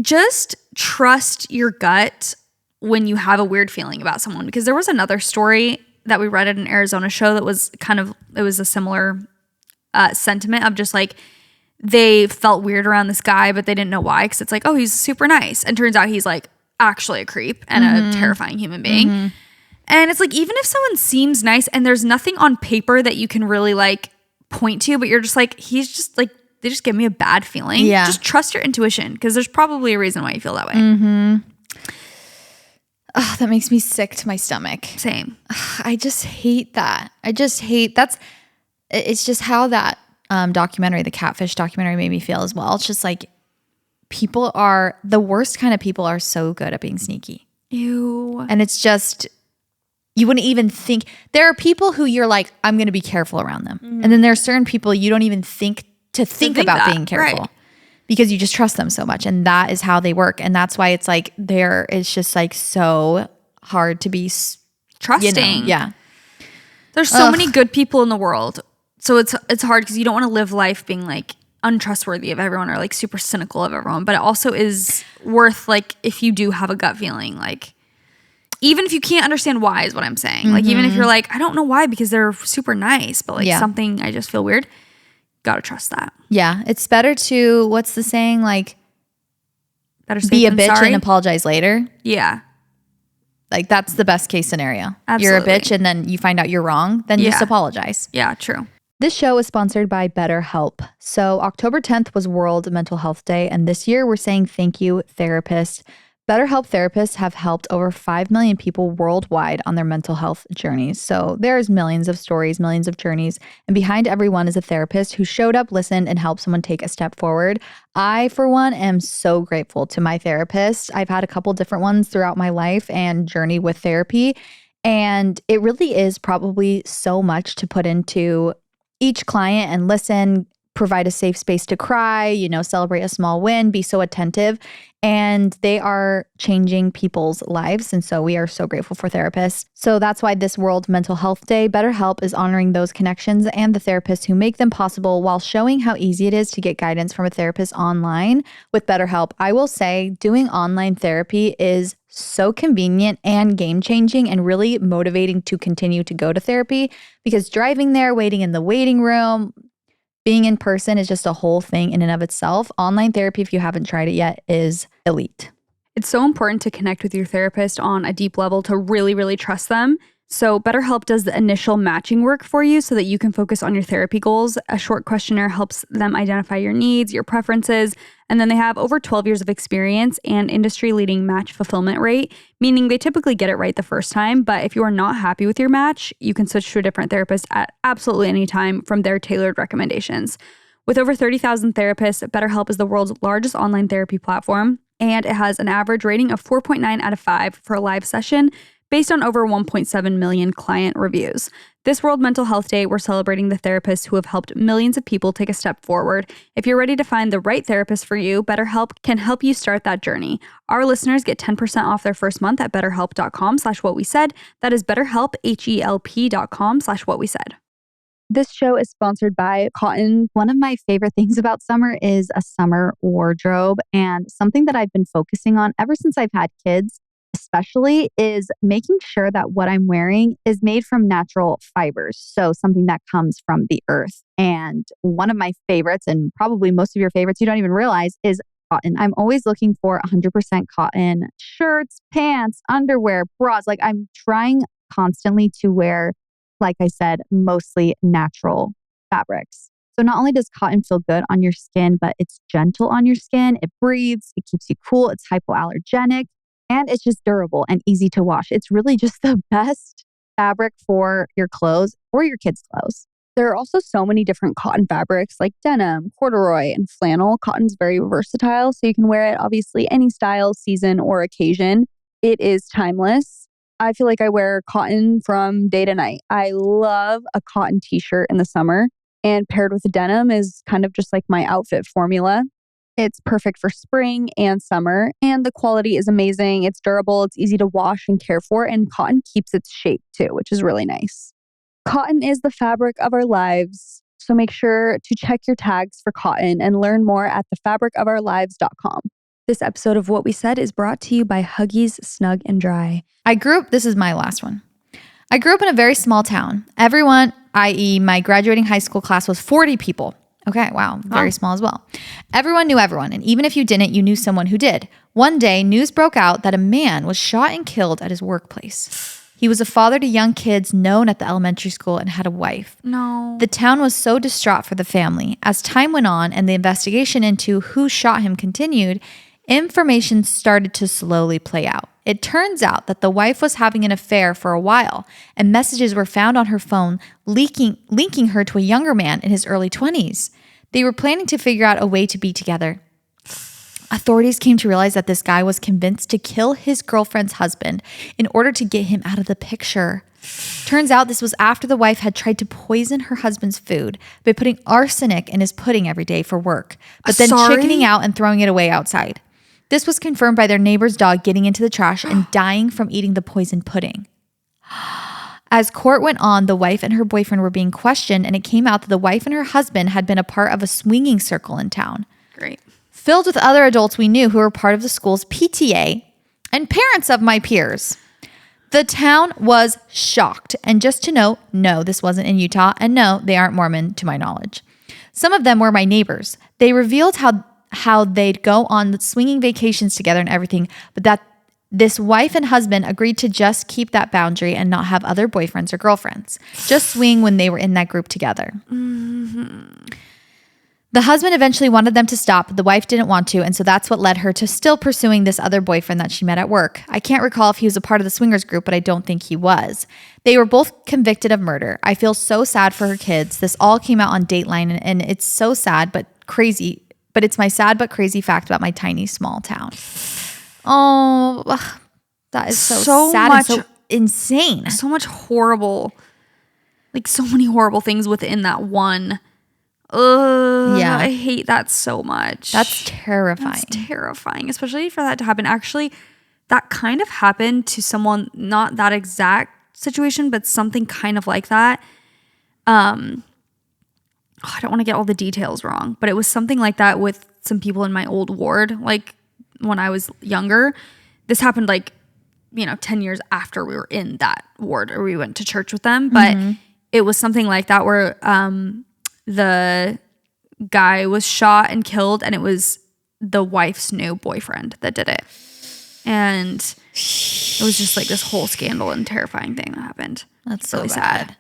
Just trust your gut when you have a weird feeling about someone, because there was another story that we read at an Arizona show that was it was a similar sentiment of just like, they felt weird around this guy, but they didn't know why, because it's like, oh, he's super nice. And turns out he's like actually a creep and a terrifying human being. And it's like, even if someone seems nice and there's nothing on paper that you can really like point to, but you're just like, he's just like, they just give me a bad feeling. Yeah. Just trust your intuition, because there's probably a reason why you feel that way. Oh, that makes me sick to my stomach. Same. I just hate that. It's just how that documentary, the Catfish documentary, made me feel as well. It's just like, the worst kind of people are so good at being sneaky. Ew. And it's just, you wouldn't even think. There are people who you're like, I'm going to be careful around them. And then there are certain people you don't even think about that, being careful. right. Because you just trust them so much. And that is how they work. And that's why it's like, it's just like so hard to be Trusting. Yeah. There's so many good people in the world. So it's hard, because you don't want to live life being like untrustworthy of everyone or like super cynical of everyone. But it also is worth, like, if you do have a gut feeling, like, even if you can't understand why, is what I'm saying. Like, even if you're like, I don't know why, because they're super nice, but like something, I just feel weird. Gotta trust that. Yeah. It's better to, what's the saying? Like, Better safe be a than bitch sorry. and apologize later. Yeah. Like, that's the best case scenario. Absolutely. You're a bitch and then you find out you're wrong, then just apologize. Yeah, true. This show is sponsored by BetterHelp. So October 10th was World Mental Health Day, and this year we're saying thank you, therapists. BetterHelp therapists have helped over 5 million people worldwide on their mental health journeys. So there's millions of stories, millions of journeys, and behind every one is a therapist who showed up, listened, and helped someone take a step forward. I, for one, am so grateful to my therapist. I've had a couple different ones throughout my life and journey with therapy, and it really is probably so much to put into each client and listen, provide a safe space to cry, celebrate a small win, be so attentive. And they are changing people's lives. And so we are so grateful for therapists. So that's why this World Mental Health Day, BetterHelp is honoring those connections and the therapists who make them possible while showing how easy it is to get guidance from a therapist online with BetterHelp. I will say doing online therapy is so convenient and game-changing and really motivating to continue to go to therapy because driving there, waiting in the waiting room, being in person is just a whole thing in and of itself. Online therapy, if you haven't tried it yet, is elite. It's so important to connect with your therapist on a deep level to really, really trust them. So BetterHelp does the initial matching work for you so that you can focus on your therapy goals. A short questionnaire helps them identify your needs, your preferences, and then they have over 12 years of experience and industry-leading match fulfillment rate, meaning they typically get it right the first time. But if you are not happy with your match, you can switch to a different therapist at absolutely any time from their tailored recommendations. With over 30,000 therapists, BetterHelp is the world's largest online therapy platform, and it has an average rating of 4.9 out of 5 for a live session, based on over 1.7 million client reviews. This World Mental Health Day, we're celebrating the therapists who have helped millions of people take a step forward. If you're ready to find the right therapist for you, BetterHelp can help you start that journey. Our listeners get 10% off their first month at betterhelp.com/whatwesaid. That is BetterHelp, HELP.com/whatwesaid. This show is sponsored by Cotton. One of my favorite things about summer is a summer wardrobe, and something that I've been focusing on ever since I've had kids especially is making sure that what I'm wearing is made from natural fibers. So something that comes from the earth. And one of my favorites, and probably most of your favorites you don't even realize, is cotton. I'm always looking for 100% cotton shirts, pants, underwear, bras. Like I'm trying constantly to wear, like I said, mostly natural fabrics. So not only does cotton feel good on your skin, but it's gentle on your skin. It breathes, it keeps you cool, it's hypoallergenic. And it's just durable and easy to wash. It's really just the best fabric for your clothes or your kids' clothes. There are also so many different cotton fabrics like denim, corduroy, and flannel. Cotton's very versatile, so you can wear it obviously any style, season, or occasion. It is timeless. I feel like I wear cotton from day to night. I love a cotton t-shirt in the summer, and paired with denim is kind of just like my outfit formula. It's perfect for spring and summer, and the quality is amazing. It's durable, it's easy to wash and care for, and cotton keeps its shape too, which is really nice. Cotton is the fabric of our lives, so make sure to check your tags for cotton and learn more at thefabricofourlives.com. This episode of What We Said is brought to you by Huggies Snug and Dry. This is my last one. I grew up in a very small town. Everyone, i.e. my graduating high school class, was 40 people. Okay, wow, very small as well. Everyone knew everyone, and even if you didn't, you knew someone who did. One day, news broke out that a man was shot and killed at his workplace. He was a father to young kids known at the elementary school and had a wife. No. The town was so distraught for the family. As time went on and the investigation into who shot him continued, information started to slowly play out. It turns out that the wife was having an affair for a while, and messages were found on her phone linking her to a younger man in his early 20s. They were planning to figure out a way to be together. Authorities came to realize that this guy was convinced to kill his girlfriend's husband in order to get him out of the picture. Turns out this was after the wife had tried to poison her husband's food by putting arsenic in his pudding every day for work, but then chickening out and throwing it away outside. This was confirmed by their neighbor's dog getting into the trash and dying from eating the poisoned pudding. As court went on, the wife and her boyfriend were being questioned, and it came out that the wife and her husband had been a part of a swinging circle in town. Great. Filled with other adults we knew who were part of the school's PTA and parents of my peers. The town was shocked. And just to note, no, this wasn't in Utah, and no, they aren't Mormon to my knowledge. Some of them were my neighbors. They revealed how they'd go on the swinging vacations together and everything, but that this wife and husband agreed to just keep that boundary and not have other boyfriends or girlfriends. Just swing when they were in that group together. Mm-hmm. The husband eventually wanted them to stop, but the wife didn't want to, and so that's what led her to still pursuing this other boyfriend that she met at work. I can't recall if he was a part of the swingers group, but I don't think he was. They were both convicted of murder. I feel so sad for her kids. This all came out on Dateline, and it's so sad but crazy, but it's my sad but crazy fact about my tiny small town. Oh, ugh, that is so sad and so insane. So much horrible, like so many horrible things within that one. Ugh, Yeah. I hate that so much. That's terrifying. That's terrifying, especially for that to happen. Actually, that kind of happened to someone, not that exact situation, but something kind of like that. I don't want to get all the details wrong, but it was something like that with some people in my old ward, like when I was younger. This happened 10 years after we were in that ward, or we went to church with them. But it was something like that where the guy was shot and killed, and it was the wife's new boyfriend that did it. And it was just like this whole scandal and terrifying thing that happened. That's so Really bad.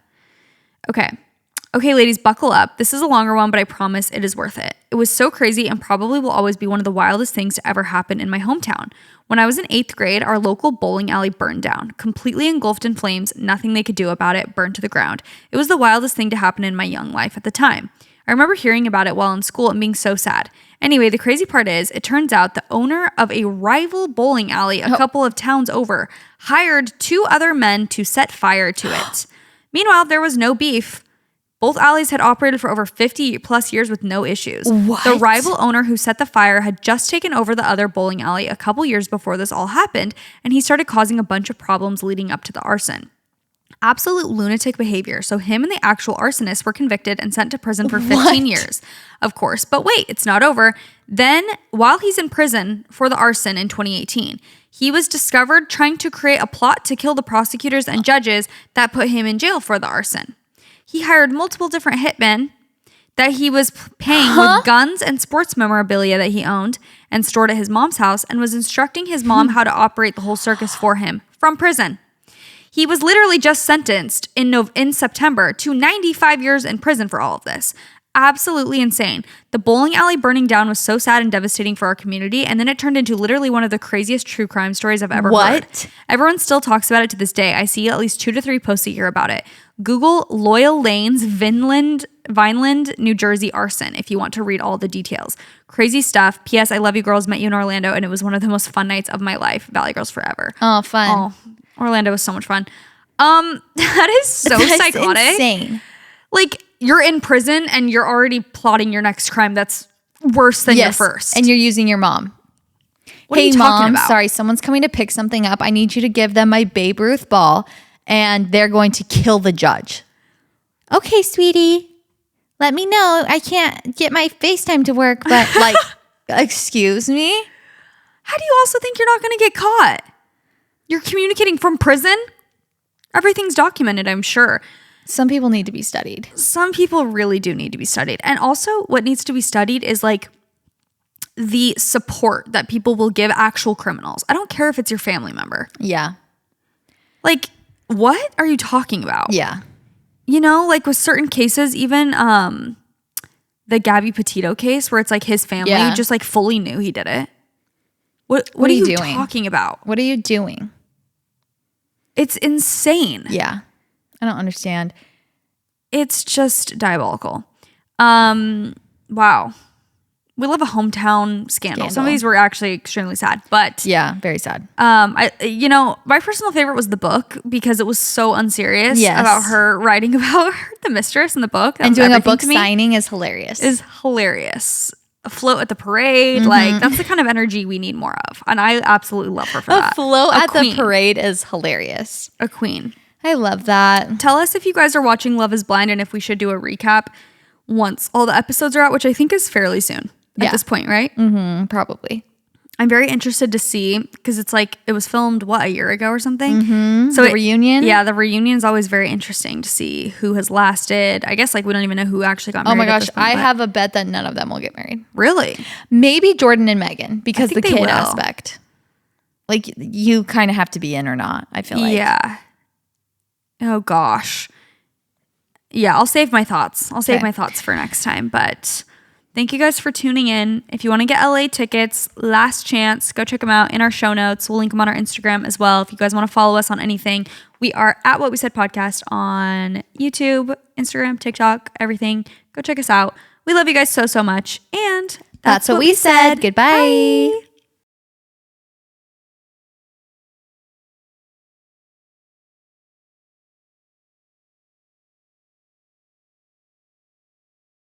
Okay, ladies, buckle up. This is a longer one, but I promise it is worth it. It was so crazy and probably will always be one of the wildest things to ever happen in my hometown. When I was in 8th grade, our local bowling alley burned down, completely engulfed in flames, nothing they could do about it, burned to the ground. It was the wildest thing to happen in my young life at the time. I remember hearing about it while in school and being so sad. Anyway, the crazy part is, it turns out the owner of a rival bowling alley a couple of towns over hired 2 other men to set fire to it. Meanwhile, there was no beef. Both alleys had operated for over 50 plus years with no issues. What? The rival owner who set the fire had just taken over the other bowling alley a couple years before this all happened, and he started causing a bunch of problems leading up to the arson. Absolute lunatic behavior. So him and the actual arsonist were convicted and sent to prison for 15 years, of course. But wait, it's not over. Then, while he's in prison for the arson in 2018, he was discovered trying to create a plot to kill the prosecutors and judges that put him in jail for the arson. He hired multiple different hitmen that he was paying with guns and sports memorabilia that he owned and stored at his mom's house, and was instructing his mom how to operate the whole circus for him from prison. He was literally just sentenced in September to 95 years in prison for all of this. Absolutely insane. The bowling alley burning down was so sad and devastating for our community, and then it turned into literally one of the craziest true crime stories I've ever heard. Everyone still talks about it to this day. I see at least 2 to 3 posts a year about it. Google Loyal Lanes, Vineland, New Jersey arson if you want to read all the details. Crazy stuff. P.S. I love you girls. Met you in Orlando, and it was one of the most fun nights of my life. Valley Girls forever. Oh, fun. Oh, Orlando was so much fun. That is so psychotic. Insane. Like, you're in prison and you're already plotting your next crime that's worse than your first. And you're using your mom. What are Hey, you talking mom, about? sorry, someone's coming to pick something up. I need you to give them my Babe Ruth ball, and they're going to kill the judge. Okay, sweetie. Let me know. I can't get my FaceTime to work, but excuse me? How do you also think you're not going to get caught? You're communicating from prison? Everything's documented, I'm sure. Some people need to be studied. Some people really do need to be studied. And also what needs to be studied is the support that people will give actual criminals. I don't care if it's your family member. Yeah. What are you talking about? Yeah. With certain cases, even the Gabby Petito case where it's his family just fully knew he did it. What are you doing? talking about? What are you doing? It's insane. Yeah. I don't understand. It's just diabolical. Wow. We love a hometown scandal. Some of these were actually extremely sad, but yeah, very sad. My personal favorite was the book because it was so unserious about her writing about the mistress in the book. And doing a book signing is hilarious. A float at the parade. That's the kind of energy we need more of. And I absolutely love her for that. A float at the parade is hilarious. A queen. I love that. Tell us if you guys are watching Love is Blind and if we should do a recap once all the episodes are out, which I think is fairly soon at this point, right? Mm-hmm, probably. I'm very interested to see because it's it was filmed, a year ago or something? Mm-hmm. So the reunion? Yeah, the reunion is always very interesting to see who has lasted. I guess we don't even know who actually got married. Oh my gosh, I have a bet that none of them will get married. Really? Maybe Jordan and Megan because the kid will. aspect. You kind of have to be in or not, I feel like. Yeah. Oh gosh. Yeah, I'll save my thoughts. I'll save my thoughts for next time, but Thank you guys for tuning in. If you want to get LA tickets, last chance, go check them out in our show notes. We'll link them on our Instagram as well. If you guys want to follow us on anything, we are at What We Said Podcast on YouTube, Instagram, TikTok, everything. Go check us out. We love you guys so much. And That's what we said. Goodbye. Bye.